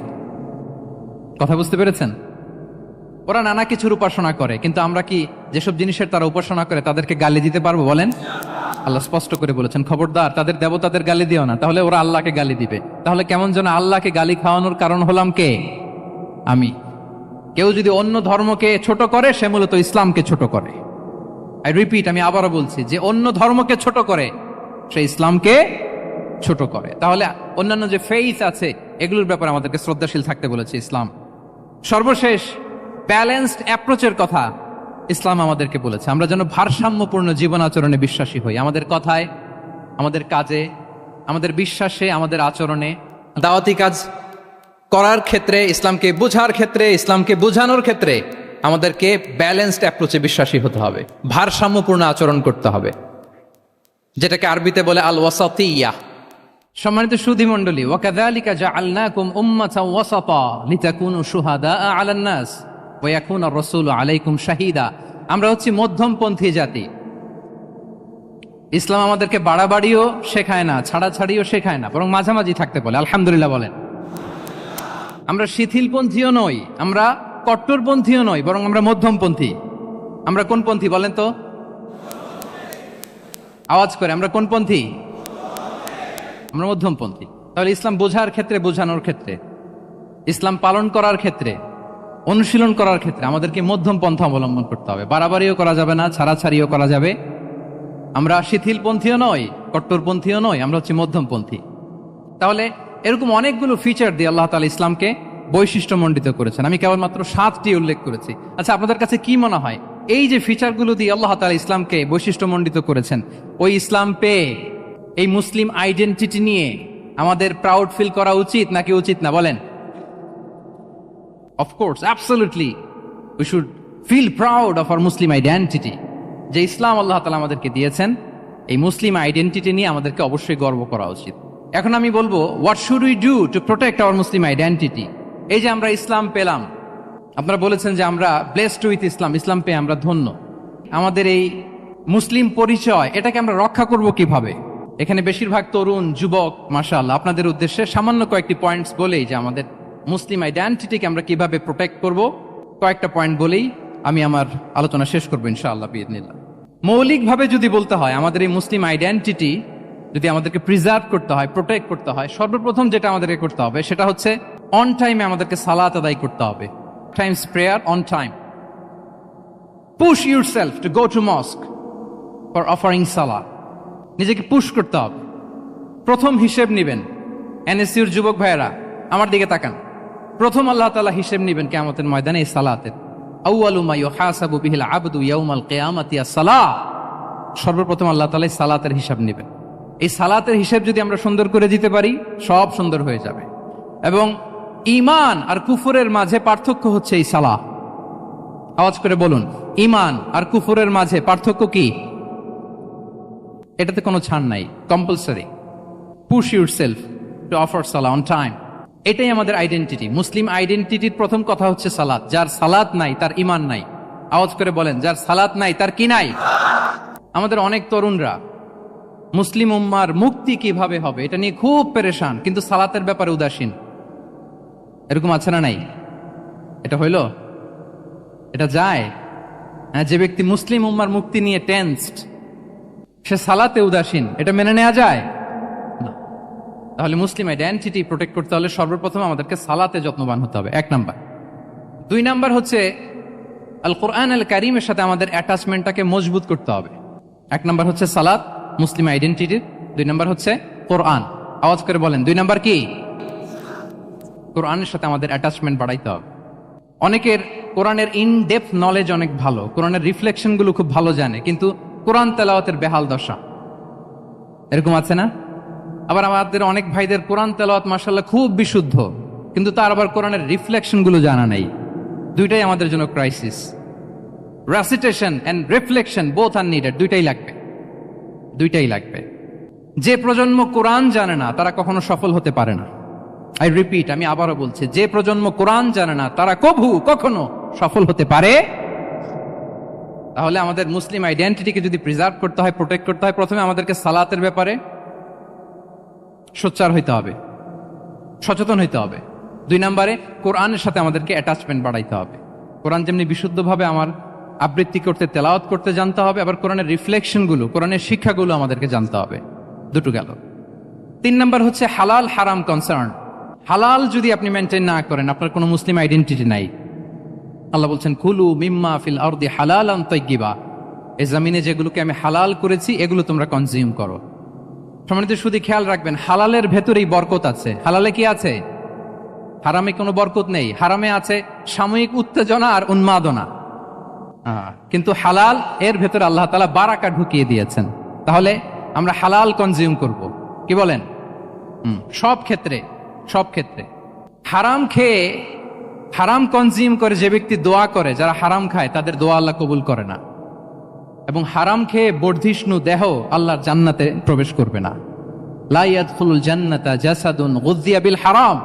কথা বুঝতে পেরেছেন? ওরা নানা কিছুর উপাসনা করে, কিন্তু আমরা কি যেসব জিনিসের তারা উপাসনা করে তাদেরকে গালি দিতে পারবো বলেন? আল্লাহ স্পষ্ট করে বলেছেন খবরদার তাদের দেবতাদের গালি দিও না, তাহলে ওরা আল্লাহকে গালি দিবে। তাহলে কেমন যেন আল্লাহকে গালি খাওয়ানোর কারণ হলাম কে? আমি। কেউ যদি অন্য ধর্মকে ছোট করে, সে মূলত ইসলামকে ছোট করে। আই রিপিট, আমি আবারও বলছি, যে অন্য ধর্মকে ছোট করে সে ইসলামকে ছোট করে। তাহলে অন্যান্য যে ফেইথ আছে এগুলোর ব্যাপারে আমাদেরকে শ্রদ্ধাশীল থাকতে বলেছে ইসলাম। সর্বশেষ ব্যালেন্সড অ্যাপ্রোচের কথা ইসলাম আমাদেরকে বলেছে, আমরা যেন ভারসাম্যপূর্ণ জীবন আচরণে বিশ্বাসী হই। আমাদের কথায়, আমাদের কাজে, আমাদের বিশ্বাসে, আমাদের আচরণে, দাওয়াতি কাজ করার ক্ষেত্রে, ইসলামকে বোঝার ক্ষেত্রে, ইসলামকে বোঝানোর ক্ষেত্রে আমাদেরকে ব্যালেন্সড অ্যাপ্রোচে বিশ্বাসী হতে হবে, ভারসাম্যপূর্ণ আচরণ করতে হবে, যেটাকে আরবিতে বলে আল ওয়াসাতিয়া। সম্মানিত সুধী মণ্ডলী, ওয়াকাযালিকা জাআলনাকুম উম্মাতান ওয়াসাতা লিতাকুনু শুহাদা আলান নাস ওয়া ইয়াকুনা আর-রাসূলু আলাইকুম শাহীদা। আমরা হচ্ছি মধ্যমপন্থী জাতি। ইসলাম আমাদেরকে বাড়াবাড়িও শেখায় না, ছাড়াছাড়িও শেখায় না, বরং মাঝামাঝি থাকতে বলে। আলহামদুলিল্লাহ বলেন। আমরা শিথিলপন্থীও নই, আমরা কট্টরপন্থীও নই, বরং আমরা মধ্যমপন্থী। আমরা কোন পন্থী বলেন তো? আওয়াজ করে, আমরা কোন পন্থী? আমরা মধ্যমপন্থী। তাহলে ইসলাম বোঝার ক্ষেত্রে, বোঝানোর ক্ষেত্রে, ইসলাম পালন করার ক্ষেত্রে, অনুশীলন করার ক্ষেত্রে আমাদেরকে মধ্যম পন্থা অবলম্বন করতে হবে। বাড়াবাড়িও করা যাবে না, ছাড়াছাড়িও করা যাবে। আমরা শিথিলপন্থীও নই, কট্টরপন্থীও নই, আমরা হচ্ছে মধ্যমপন্থী। তাহলে এরকম অনেকগুলো ফিচার দিয়ে আল্লাহ তাআলা ইসলামকে বৈশিষ্ট্যমণ্ডিত করেছেন। আমি কেবলমাত্র 7টি উল্লেখ করেছি। আচ্ছা, আপনাদের কাছে কি মনে হয় এই যে ফিচারগুলো দিয়ে আল্লাহ তাআলা ইসলামকে বৈশিষ্ট্যমণ্ডিত করেছেন, ওই ইসলাম পেয়ে এই মুসলিম আইডেন্টিটি নিয়ে আমাদের প্রাউড ফিল করা উচিত নাকি উচিত না বলেন? Of course, absolutely we should feel proud of our Muslim identity. যে ইসলাম আল্লাহ তাআলা আমাদেরকে দিয়েছেন, এই মুসলিম আইডেন্টিটি নিয়ে আমাদেরকে অবশ্যই গর্ব করা উচিত। এখন আমি বলবো, what should we do to protect our Muslim identity? এই যে আমরা ইসলাম পেলাম, আপনারা বলেছেন যে আমরা ব্লেসড উইথ ইসলাম, ইসলাম পেয়ে আমরা ধন্য। আমাদের এই মুসলিম পরিচয়, এটাকে আমরা রক্ষা করব কিভাবে? এখানে বেশিরভাগ তরুণ যুবক, মাশাআল্লাহ, আপনাদের উদ্দেশ্যে সামান্য কয়েকটি পয়েন্টস বলেই যে আমাদের মুসলিম আইডেন্টিটিকে আমরা কিভাবে প্রোটেক্ট করব, কয়েকটা পয়েন্ট বলেই আমি আমার আলোচনা শেষ করবো ইনশাআল্লাহ বিইذনিল্লাহ। মৌলিকভাবে যদি বলতে হয়, আমাদের এই মুসলিম আইডেন্টিটি যদি আমাদেরকে প্রিজার্ভ করতে হয়, প্রোটেক্ট করতে হয়, সর্বপ্রথম যেটা আমাদেরকে করতে হবে সেটা হচ্ছে অন টাইমে আমাদেরকে সালাত আদায় করতে হবে। Times prayer on time. Push yourself to go to মস্ক for offering সালাত। নিজেকে পুশ করতে হবে। প্রথম হিসেব নিবেন এনএসইউর যুবক ভাইয়েরা আমার দিকে তাকান। প্রথম আল্লাহ তাআলা হিসেব নেবেন কিয়ামতের ময়দানে এই সালাতের। আউয়ালু মা ইউহাসাবু বিহিল আবদু ইয়াউমাল কিয়ামাতি আস-সালাহ। সর্বপ্রথম আল্লাহ তাআলা এই সালাতের হিসাব নেবেন। এই সালাতের হিসাব যদি আমরা সুন্দর করে দিতে পারি, সব সুন্দর হয়ে যাবে। এবং ঈমান আর কুফরের মাঝে পার্থক্য হচ্ছে এই সালাহ। আওয়াজ করে বলুন, ঈমান আর কুফরের মাঝে পার্থক্য কি? এটাতে কোনো ছাড় নাই, compulsory. Push yourself to offer Salah on time. এটাই আমাদের আইডেন্টিটি। মুসলিম আইডেন্টিটির প্রথম কথা হচ্ছে সালাত। যার সালাত নাই তার ঈমান নাই। আওয়াজ করে বলেন, যার সালাত নাই তার কি নাই? আমাদের অনেক তরুণরা মুসলিম উম্মার মুক্তি কিভাবে হবে এটা নিয়ে খুব পেরেশান, কিন্তু সালাতের ব্যাপারে উদাসীন। এরকম আছে না নাই? এটা হইল? এটা যায়? হ্যাঁ, যে ব্যক্তি মুসলিম উম্মার মুক্তি নিয়ে টেন্সড, সে সালাতে উদাসীন, এটা মেনে নেওয়া যায় না। তাহলে মুসলিম আইডেন্টিটি প্রোটেক্ট করতে হলে সর্বপ্রথম আমাদেরকে সালাতে যত্নবান হতে হবে, 1 নাম্বার। 2 নাম্বার হচ্ছে আল কোরআন আল কারীমের সাথে আমাদের অ্যাটাচমেন্টটাকে মজবুত করতে হবে। 1 নাম্বার হচ্ছে সালাত, মুসলিম আইডেন্টিটির। 2 নাম্বার হচ্ছে কোরআন। আওয়াজ করে বলেন, 2 নাম্বার কি? কোরআনের সাথে আমাদের অ্যাটাচমেন্ট বাড়াইতে হবে। অনেকের কোরআনের ইন ডেপথ নলেজ অনেক ভালো, কোরআনের রিফ্লেকশন গুলো খুব ভালো জানে, কিন্তু কোরআন তেলাওয়াতের বেহাল দশা। এরকম আছে না? আবার আমাদের অনেক ভাইদের কোরআন তেলাওয়াত মাশাআল্লাহ খুব বিশুদ্ধ, কিন্তু তার আবার কোরআনের রিফ্লেকশন গুলো জানা নেই। দুইটাই আমাদের জন্য crisis. Recitation and reflection both are needed. দুইটাই লাগবে। যে প্রজন্ম কোরআন জানে না তারা কখনো সফল হতে পারে না। আই রিপিট, আমি আবারও বলছি, যে প্রজন্ম কোরআন জানে না তারা কখনো সফল হতে পারে। তাহলে আমাদের মুসলিম আইডেন্টিটিকে যদি প্রিজার্ভ করতে হয়, প্রোটেক্ট করতে হয়, প্রথমে আমাদেরকে সালাতের ব্যাপারে সোচ্চার হইতে হবে, সচেতন হইতে হবে। 2 নম্বরে কোরআনের সাথে আমাদেরকে অ্যাটাচমেন্ট বাড়াইতে হবে। কোরআন যেমনি বিশুদ্ধভাবে আমার আবৃত্তি করতে, তেলাওয়াত করতে জানতে হবে, আবার কোরআনের রিফ্লেকশনগুলো, কোরআনের শিক্ষাগুলো আমাদেরকে জানতে হবে। দুটো গেল। 3 নম্বর হচ্ছে হালাল হারাম কনসার্ন। হালাল যদি আপনি মেনটেন না করেন, আপনার কোনো মুসলিম আইডেন্টিটি নাই। আল্লাহ বলছেন, কুলু মিম্মা ফিল আরদি হালালান তাইয়্যিবা। এই জমিনে যেগুলোকে আমি হালাল করেছি এগুলো তোমরা কনজিউম করো। সম্মানিত শুধু খেয়াল রাখবেন, হালালের ভেতরেই বরকত আছে। হালালে কি আছে? হারামে কোনো বরকত নেই। হারামে আছে সাময়িক উত্তেজনা আর উন্মাদনা, কিন্তু হালাল এর ভেতরে আল্লাহ তাআলা বারাকা ঢুকিয়ে দিয়েছেন। তাহলে আমরা হালাল কনজিউম করব, কি বলেন? সব ক্ষেত্রে। হারাম খেয়ে, হারাম কনজিউম করে যে ব্যক্তি দোয়া করে, যারা হারাম খায় তাদের দোয়া আল্লাহ কবুল করে না। এবং হারাম খেয়ে বর্ধিষ্ণু দেহ আল্লাহর জান্নাতে প্রবেশ করবে না। লা ইয়াদখুলুল জান্নাতা জাসাদুন গুযিয়া বিল হারাম।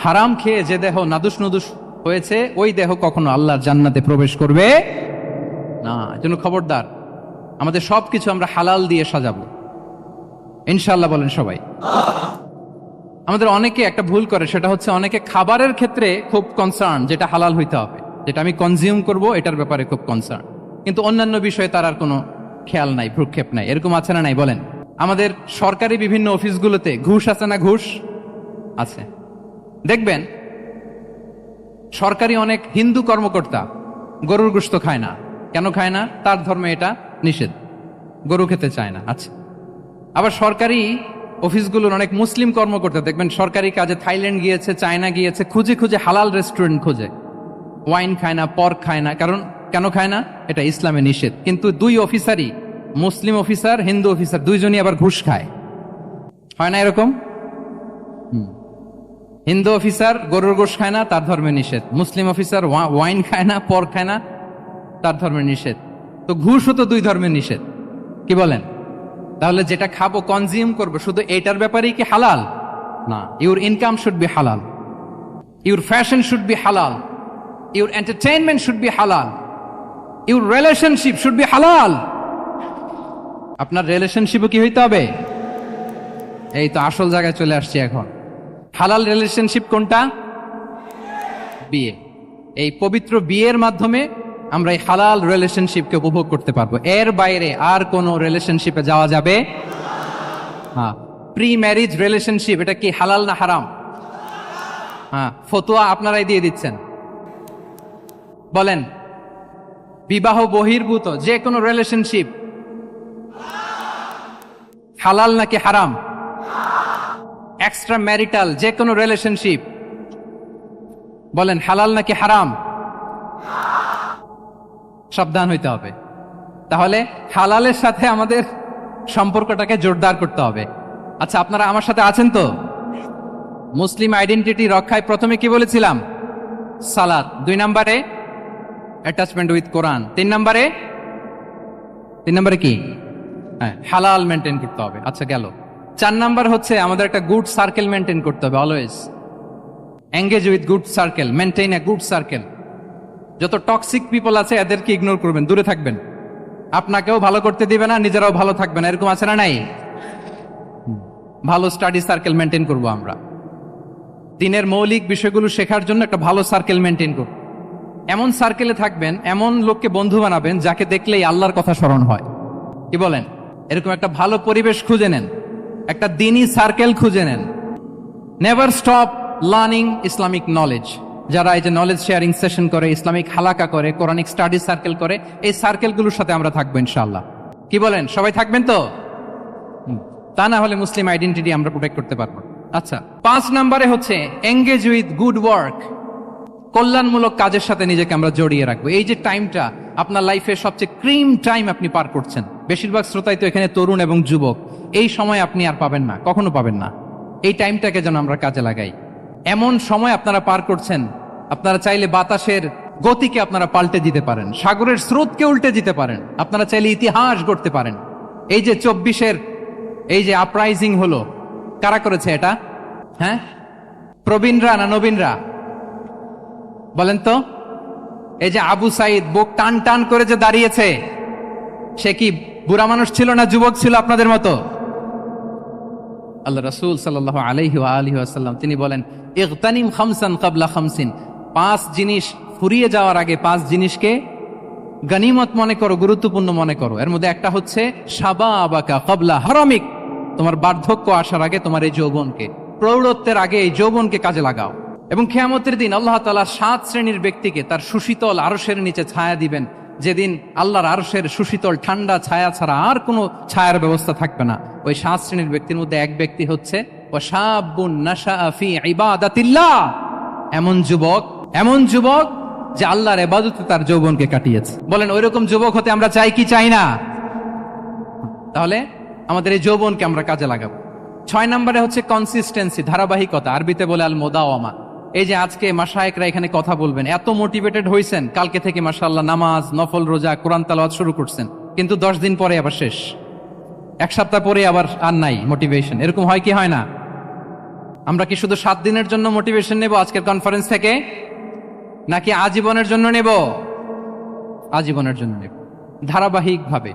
হারাম খেয়ে যে দেহ নাদুস নুদুস হয়েছে, ওই দেহ কখনো আল্লাহর জান্নাতে প্রবেশ করবে না। এজন্য খবরদার, আমাদের সবকিছু আমরা হালাল দিয়ে সাজাবো ইনশাআল্লাহ। বলেন সবাই। আমাদের অনেকে একটা ভুল করে, সেটা হচ্ছে অনেকে খাবারের ক্ষেত্রে খুব কনসার্ন, যেটা হালাল হইতে হবে, যেটা আমি কনজিউম করব এটার ব্যাপারে খুব কনসার্ন, কিন্তু অন্যান্য বিষয়ে তার আর কোনো খেয়াল নাই, ভ্রুক্ষেপ নাই। এরকম আছে না নাই? বলেন। আমাদের সরকারি বিভিন্ন অফিসগুলোতে ঘুষ আছে না? ঘুষ আছে। দেখবেন সরকারি অনেক হিন্দু কর্মকর্তা গরুর গোশত খায় না। কেন খায় না? তার ধর্মে এটা নিষেধ, গরু খেতে চায় না। আচ্ছা, আবার সরকারি অফিসগুলোর অনেক মুসলিম কর্মকর্তা দেখবেন সরকারি কাজে থাইল্যান্ড গিয়েছে, চায়না গিয়েছে, খুঁজে হালাল রেস্টুরেন্ট খোঁজে, ওয়াইন খায় না, পর্ক খায় না। কারণ কেন খায় না? এটা ইসলামে নিষেধ। কিন্তু 2 অফিসারই, মুসলিম অফিসার, হিন্দু অফিসার, 2জনই আবার ঘুষ খায়। হয় না এরকম? হিন্দু অফিসার গরুর গোশ খায় না, তার ধর্মে নিষেধ। মুসলিম অফিসার ওয়াইন খায় না, পর্ক খায় না, তার ধর্মে নিষেধ। তো ঘুষও তো 2 ধর্মের নিষেধ, কি বলেন? তাহলে যেটা খাবো, কনজিউম করবো, শুধু এটার ব্যাপারেই কি হালাল? না। ইউর ইনকাম শুড বি হালাল, ইউর ফ্যাশন শুড বি হালাল, ইউর এন্টারটেইনমেন্ট শুড বি হালাল, ইউর রিলেশনশিপ শুড বি হালাল। আপনার রিলেশনশিপও কি হইতে হবে? এই তো আসল জায়গায় চলে আসছি এখন। হালাল রিলেশনশিপ কোনটা? বিয়ে। এই পবিত্র বিয়ের মাধ্যমে আমরা এই হালাল রিলেশনশিপকে উপভোগ করতে পারবো। এর বাইরে আর কোনো রিলেশনশিপে যাওয়া যাবে? হ্যাঁ। প্রি ম্যারিজ রিলেশনশিপ, এটা কি হালাল না হারাম? হ্যাঁ, ফতোয়া আপনারাই দিয়ে দিচ্ছেন। বলেন, বিবাহ বহির্ভূত যে কোনো রিলেশনশিপ হালাল নাকি হারাম? এক্সট্রা ম্যারিটাল যে কোনো রিলেশনশিপ, বলেন হালাল নাকি হারাম? সাবধান হইতে হবে। তাহলে হালালের সাথে আমাদের সম্পর্কটাকে জোরদার করতে হবে। আচ্ছা, আপনারা আমার সাথে আছেন তো? মুসলিম আইডেন্টিটি রক্ষায় প্রথমে কি বলেছিলাম? সালাত। 2 নম্বরে অ্যাটাচমেন্ট উইথ কোরআন। 3 নম্বরে কি? হ্যাঁ, হালাল মেনটেন করতে হবে। আচ্ছা, গেল। 4 নাম্বার হচ্ছে আমাদের একটা গুড সার্কেল মেনটেন করতে হবে। Always engage with good circle, maintain a good circle. যত টক্সিক পিপল আছে এদেরকে ইগনোর করবেন, দূরে থাকবেন। আপনাকেও ভালো করতে দিবে না, নিজেরাও ভালো থাকবে না, এরকম আছে না নাই? ভালো স্টাডি সার্কেল মেনটেন করব আমরা। দিনের মৌলিক বিষয়গুলো শেখার জন্য একটা ভালো সার্কেল মেনটেন করব। এমন সার্কেলে থাকবেন, এমন লোককে বন্ধু বানাবেন যাকে দেখলেই আল্লাহর কথা স্মরণ হয়। কি বলেন? এরকম একটা ভালো পরিবেশ খুঁজে নেন, একটা দ্বীনি সার্কেল খুঁজে নেন। Never stop learning Islamic knowledge. যারা এই যে নলেজ শেয়ারিং সেশন করে, ইসলামিক হালাকা করে, কোরআনিক স্টাডি সার্কেল করে, এই সার্কেলগুলোর সাথে আমরা থাকবো ইনশাআল্লাহ। কি বলেন? সবাই থাকবেন তো? তা না হলে মুসলিম আইডেন্টিটি আমরা প্রোটেক্ট করতে পারবো। আচ্ছা, 5 নম্বরে হচ্ছে এঙ্গেজ উইথ গুড ওয়ার্ক। কল্যাণমূলক কাজের সাথে নিজেকে আমরা জড়িয়ে রাখবো। এই যে টাইমটা আপনার লাইফের সবচেয়ে ক্রিম টাইম আপনি পার করছেন, বেশিরভাগ শ্রোতাই তো এখানে তরুণ এবং যুবক, এই সময় আপনি আর পাবেন না, কখনো পাবেন না। এই টাইমটাকে যেন আমরা কাজে লাগাই। এমন সময় আপনারা পার করছেন, আপনারা চাইলে বাতাসের গতিকে আপনারা পাল্টে দিতে পারেন, সাগরের স্রোতকে উল্টে দিতে পারেন, আপনারা চাইলে ইতিহাস গড়তে পারেন। এই যে 24-এর এই যে আপরাইজিং হলো, কারা করেছে এটা? হ্যাঁ, প্রবীণরা না নবীনরা? বলেন তো। এই যে আবু সাইদ বুক টান টান করে যে দাঁড়িয়েছে, সে কি বুড়া মানুষ ছিল না যুবক ছিল আপনাদের মতো? আল্লাহ রাসূল সাল্লাল্লাহু আলাইহি ওয়া আলিহি ওয়াসাল্লাম তিনি বলেন, ইগতানিম খামসান ক্বাবলা খামসিন। 5 জিনিস ফুরিয়ে যাওয়ার আগে 5 জিনিসকে গনিমত মনে করো, গুরুত্বপূর্ণ মনে করো। এর মধ্যে একটা হচ্ছে শাবাবাকা ক্বাবলা হারামিক। তোমার বার্ধক্য আসার আগে তোমার এই যৌবনকে, প্রৌঢ়ত্বের আগে এই যৌবনকে কাজে লাগাও। এবং কিয়ামতের দিন আল্লাহ তাআলা 7 শ্রেণীর ব্যক্তিকে তার সুশীতল আরশের নিচে ছায়া দিবেন, যেদিন আল্লাহর আরশের সুশীতল ঠান্ডা ছায়া ছাড়া আর কোনো ছায়ার ব্যবস্থা থাকবে না। ওই 7 শ্রেণীর ব্যক্তির মধ্যে এক ব্যক্তি হচ্ছে ওয়াশাবুন নাশাআ ফি ইবাদাতিল্লাহ। এমন যুবক যে আল্লাহর ইবাদতে তার যৌবনকে কাটিয়েছে। বলেন, ওইরকম যুবক হতে আমরা চাই কি চাই না? তাহলে আমাদের এই যৌবনকে আমরা কাজে লাগাবো। 6 নম্বরে হচ্ছে কনসিস্টেন্সি, ধারাবাহিকতা। আরবিতে বলে আল মুদাওয়ামা। এই যে আজকে মাশায়েখরা এখানে কথা বলবেন, এত মোটিভেটেড হয়েছেন, কালকে থেকে মাশাআল্লাহ নামাজ, নফল রোজা, কোরআন তেলাওয়াত শুরু করছেন, কিন্তু 10 দিন পরে আবার শেষ, 1 সপ্তাহ পরে আবার আর নাই মোটিভেশন। এরকম হয় কি হয় না? আমরা কি শুধু 7 দিনের জন্য মোটিভেশন নেব আজকের কনফারেন্স থেকে, নাকি আজীবনের জন্য নেব? আজীবনের জন্য নেব। ধারাবাহিকভাবে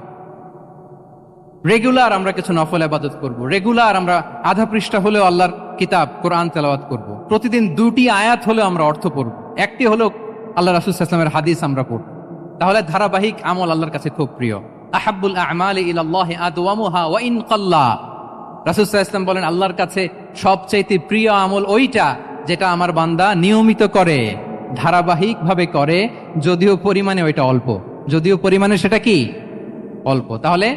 রেগুলার আমরা কিছু নফল ইবাদত করব, রেগুলার আমরা আধা পৃষ্ঠা হলেও আল্লাহর কিতাব কোরআন তেলাওয়াত করব, প্রতিদিন 2টি আয়াত হলেও আমরা অর্থ পড়ব, একটি হলেও আল্লাহ রাসূল সাল্লাল্লাহু আলাইহি ওয়াসাল্লামের হাদিস আমরা পড়ব। তাহলে ধারাবাহিক আমল আল্লাহর কাছে খুব প্রিয়। আহাব্বুল আ'মালি ইলাল্লাহি আদওয়ামুহা ওয়া ইন কাল্লা। রাসূল সাল্লাল্লাহু আলাইহি ওয়াসাল্লাম বলেন, আল্লাহর কাছে সবচাইতে প্রিয় আমল ওইটা যেটা আমার বান্দা নিয়মিত করে, ধারাবাহিকভাবে করে, যদিও পরিমাণে ওইটা অল্প, যদিও পরিমাণে সেটা কি অল্প। তাহলে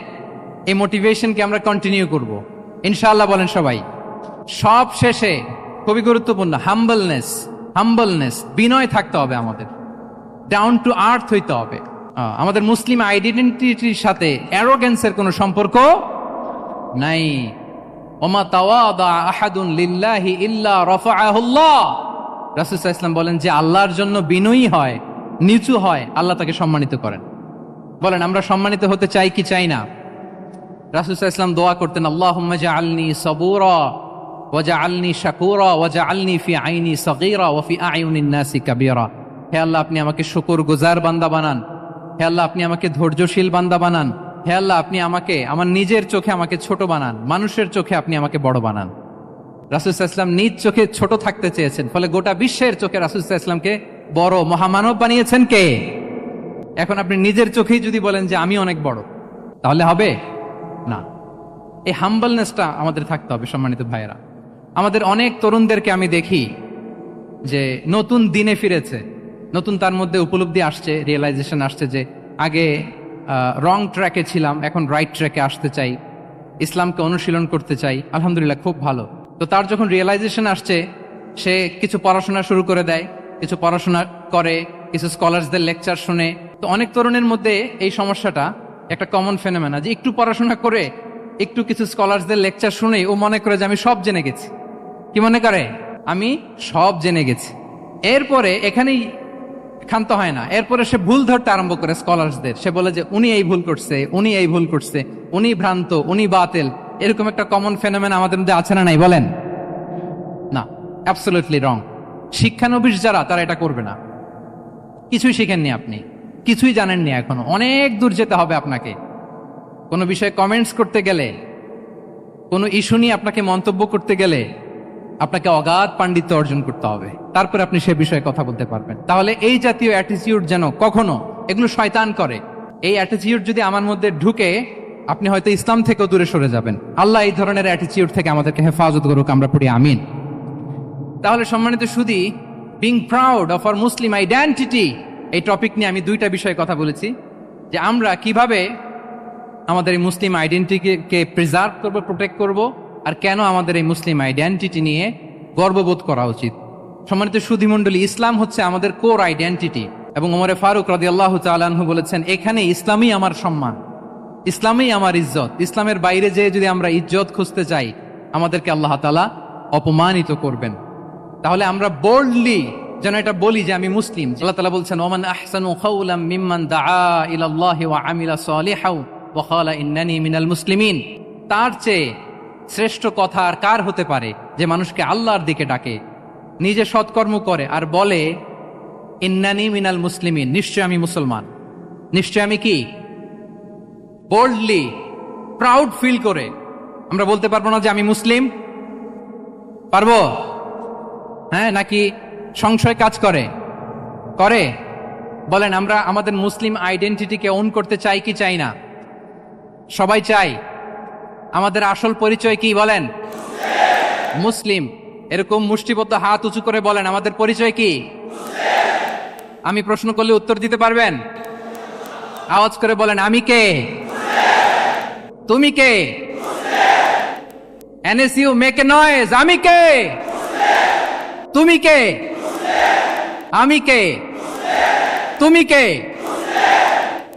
এই মোটিভেশনকে আমরা কন্টিনিউ করব ইনশাআল্লাহ। বলেন সবাই। সব শেষে খুবই গুরুত্বপূর্ণ হাম্বলনেস, বিনয় থাকতে হবে আমাদের, ডাউন টু আর্থ হইতে হবে। আমাদের মুসলিম আইডেন্টিটির সাথে অ্যারোগেন্সের কোনো সম্পর্ক নাই। ওমা তাওয়াদা আহাদুন লিল্লাহি ইল্লা রাফাআহুল্লাহ। রাসূল সাল্লাল্লাহু আলাইহি ওয়াসাল্লাম বলেন, যে আল্লাহর জন্য বিনয়ী হয়, নিচু হয়, আল্লাহ তাকে সম্মানিত করেন। বলেন, আমরা সম্মানিত হতে চাই কি চাই না? রাসূল সাল্লাল্লাহু আলাইহি ওয়াসাল্লাম দোয়া করতেন, আল্লাহুম্মা জাআলনি সাবুরা ওয়া জাআলনি শাকুরা ওয়া জাআলনি ফি আইনি সাগীরা ওয়া ফি আ'য়ুনিন নাসি কাবীরা। হে আল্লাহ, আপনি আমাকে শুকরগুজার বান্দা বানান। হে আল্লাহ, আপনি আমাকে ধৈর্যশীল বান্দা বানান। হে আল্লাহ, আপনি আমাকে আমার নিজের চোখে আমাকে ছোট বানান, মানুষের চোখে আপনি আমাকে বড় বানান। রাসূল সাল্লাল্লাহু আলাইহি ওয়াসাল্লাম নিজ চোখে ছোট থাকতে চেয়েছেন, ফলে গোটা বিশ্বের চোখে রাসূল সাল্লাল্লাহু আলাইহি ওয়াসাল্লামকে বড় মহামানব বানিয়েছেন কে? এখন আপনি নিজের চোখেই যদি বলেন যে আমি অনেক বড়, তাহলে হবে না। এই হাম্বলনেসটা আমাদের থাকতে হবে। সম্মানিত ভাইয়েরা, আমাদের অনেক তরুণদেরকে আমি দেখি যে নতুন দিনে ফিরেছে, নতুন তার মধ্যে উপলব্ধি আসছে, রিয়েলাইজেশন আসছে যে আগে রং ট্র্যাকে ছিলাম, এখন রাইট ট্র্যাকে আসতে চাই, ইসলামকে অনুশীলন করতে চাই। আলহামদুলিল্লাহ, খুব ভালো। তো তার যখন রিয়েলাইজেশন আসছে, সে কিছু পড়াশোনা শুরু করে দেয়, কিছু পড়াশোনা করে, কিছু স্কলার্সদের লেকচার শুনে। তো অনেক তরুণের মধ্যে এই সমস্যাটা একটা কমন ফেনোমেনা, যে একটু পড়াশোনা করে, একটু কিছু স্কলার্সদের লেকচার শুনে ও মনে করে যে আমি সব জেনে গেছি। কি মনে করে? আমি সব জেনে গেছি। এরপরে এখানেই ক্ষান্ত হয় না, এরপরে সে ভুল ধরতে আরম্ভ করে স্কলার্সদের। সে বলে যে উনি এই ভুল করছে, উনি এই ভুল করছে, উনি ভ্রান্ত, উনি বাতিল। এরকম একটা কমন ফেনোমেনা আমাদের মধ্যে আছে না নাই বলেন? না, অ্যাবসলিউটলি রং। শিক্ষানবিশ যারা, তারা এটা করবে না। কিছুই শিখেননি আপনি, কিছুই জানেননি এখনো, অনেক দূর যেতে হবে আপনাকে। কোনো বিষয়ে কমেন্টস করতে গেলে, কোনো ইস্যু নিয়ে আপনাকে মন্তব্য করতে গেলে আপনাকে অগাধ পাণ্ডিত্য অর্জন করতে হবে, তারপরে আপনি সে বিষয়ে কথা বলতে পারবেন। তাহলে এই জাতীয় অ্যাটিটিউড যেন কখনো, এগুলো শয়তান করে, এই অ্যাটিটিউড যদি আমার মধ্যে ঢুকে, আপনি হয়তো ইসলাম থেকেও দূরে সরে যাবেন। আল্লাহ এই ধরনের অ্যাটিটিউড থেকে আমাদেরকে হেফাজত করুক, আমরা পড়ি আমিন। তাহলে সম্মানিত সুধী, being proud of our Muslim identity, এই টপিক নিয়ে আমি দুইটা বিষয়ে কথা বলেছি, যে আমরা কিভাবে আমাদের এই মুসলিম আইডেন্টিটিকে প্রিজার্ভ করবো, প্রোটেক্ট করব, আর কেন আমাদের এই মুসলিম আইডেন্টিটি নিয়ে গর্ববোধ করা উচিত। সম্মানিত সুধী মণ্ডলী, ইসলাম হচ্ছে আমাদের কোর আইডেন্টিটি, এবং ওমরে ফারুক রাদিয়াল্লাহু তাআলা আনহু বলেছেন, এখানে ইসলামই আমার সম্মান, ইসলামই আমার ইজ্জত। ইসলামের বাইরে যেয়ে যদি আমরা ইজ্জত খুঁজতে চাই, আমাদেরকে আল্লাহ তাআলা অপমানিত করবেন। তাহলে আমরা বোল্ডলি যেন এটা বলি যে আমি মুসলিম। আল্লাহ তাআলা বলছেন, ওমান আহসানু কাওলাম মিম্মান দাআ ইলাল্লাহি ওয়া আমিলা সালিহাও ওয়া ক্বালা ইন্নানি মিনাল মুসলিমিন। তার চেয়ে শ্রেষ্ঠ কথা আর কার হতে পারে, যে মানুষকে আল্লাহর দিকে ডাকে, নিজে সৎকর্ম করে আর বলে ইন্নানি মিনাল মুসলিমিন, নিশ্চয় আমি মুসলমান। নিশ্চয় আমি কি? বোল্ডলি, প্রাউড ফিল করে আমরা বলতে পারবো না যে আমি মুসলিম? পারবো? হ্যাঁ, নাকি সংশয় কাজ করে? করে? বলেন, আমরা আমাদের মুসলিম আইডেন্টিটিকে ওন করতে চাই কি চাই না? সবাই চাই। আমাদের আসল পরিচয় কি বলেন? মুসলিম। এরকম মুষ্টিবদ্ধ হাত উঁচু করে বলেন, আমাদের পরিচয় কি? আমি প্রশ্ন করলে উত্তর দিতে পারবেন? আওয়াজ করে বলেন, আমি কে? তুমি কে? এনএসইউ মেক এ নয়েজ, আমি কে? তুমি কে? আমি কে? তুমি কে?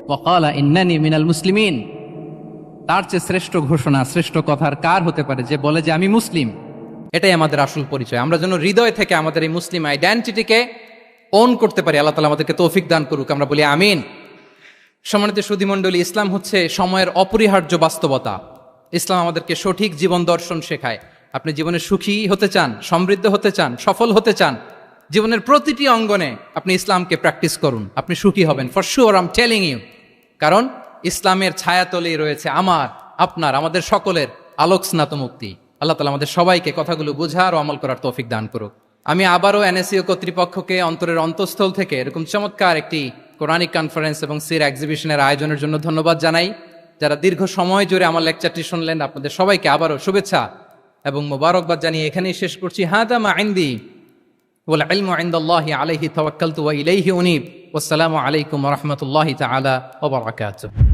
ওয়াকালা ইন্নানি মিনাল মুসলিমিন। তার চেয়ে শ্রেষ্ঠ ঘোষণা, শ্রেষ্ঠ কথার কার হতে পারে, যে বলে যে আমি মুসলিম। এটাই আমাদের আসল পরিচয়। আমরা যেন হৃদয় থেকে আমাদের এই মুসলিম আইডেন্টিটিকে ওন করতে পারি। আল্লাহ তাআলা আমাদেরকে তৌফিক দান করুক, আমরা বলি আমিন। সম্মানিত সুধী মণ্ডলী, ইসলাম হচ্ছে সময়ের অপরিহার্য বাস্তবতা। ইসলাম আমাদেরকে সঠিক জীবন দর্শন শেখায়। আপনি জীবনে সুখী হতে চান, সমৃদ্ধ হতে চান, সফল হতে চান, জীবনের প্রতিটি অঙ্গনে আপনি ইসলামকে প্র্যাকটিস করুন, আপনি সুখী হবেন, for sure, I am telling you. কারণ ইসলামের ছায়াতলেই রয়েছে আমার, আপনার, আমাদের সকলের আলোক স্নাত মুক্তি। আল্লাহ তাআলা আমাদের সবাইকে কথাগুলো বোঝার ও আমল করার তৌফিক দান করুক। আমি আবারও এনএসইউ কর্তৃপক্ষকে অন্তরের অন্তঃস্থল থেকে এরকম চমৎকার একটি কোরআনিক কনফারেন্স এবং সির এক্সিবিশনের আয়োজনের জন্য ধন্যবাদ জানাই। যারা দীর্ঘ সময় জুড়ে আমার লেকচারটি শুনলেন, আপনাদের সবাইকে আবারও শুভেচ্ছা এবং মোবারকবাদ জানিয়ে এখানেই শেষ করছি। হাদা মা ইনদি ওয়াল ইলমু ইনদাল্লাহি আলাইহি তাওয়াক্কালতু ওয়া ইলাইহি উনীব। ওয়াসসালামু আলাইকুম ওয়া রাহমাতুল্লাহি তাআলা ওয়া বারাকাতুহু।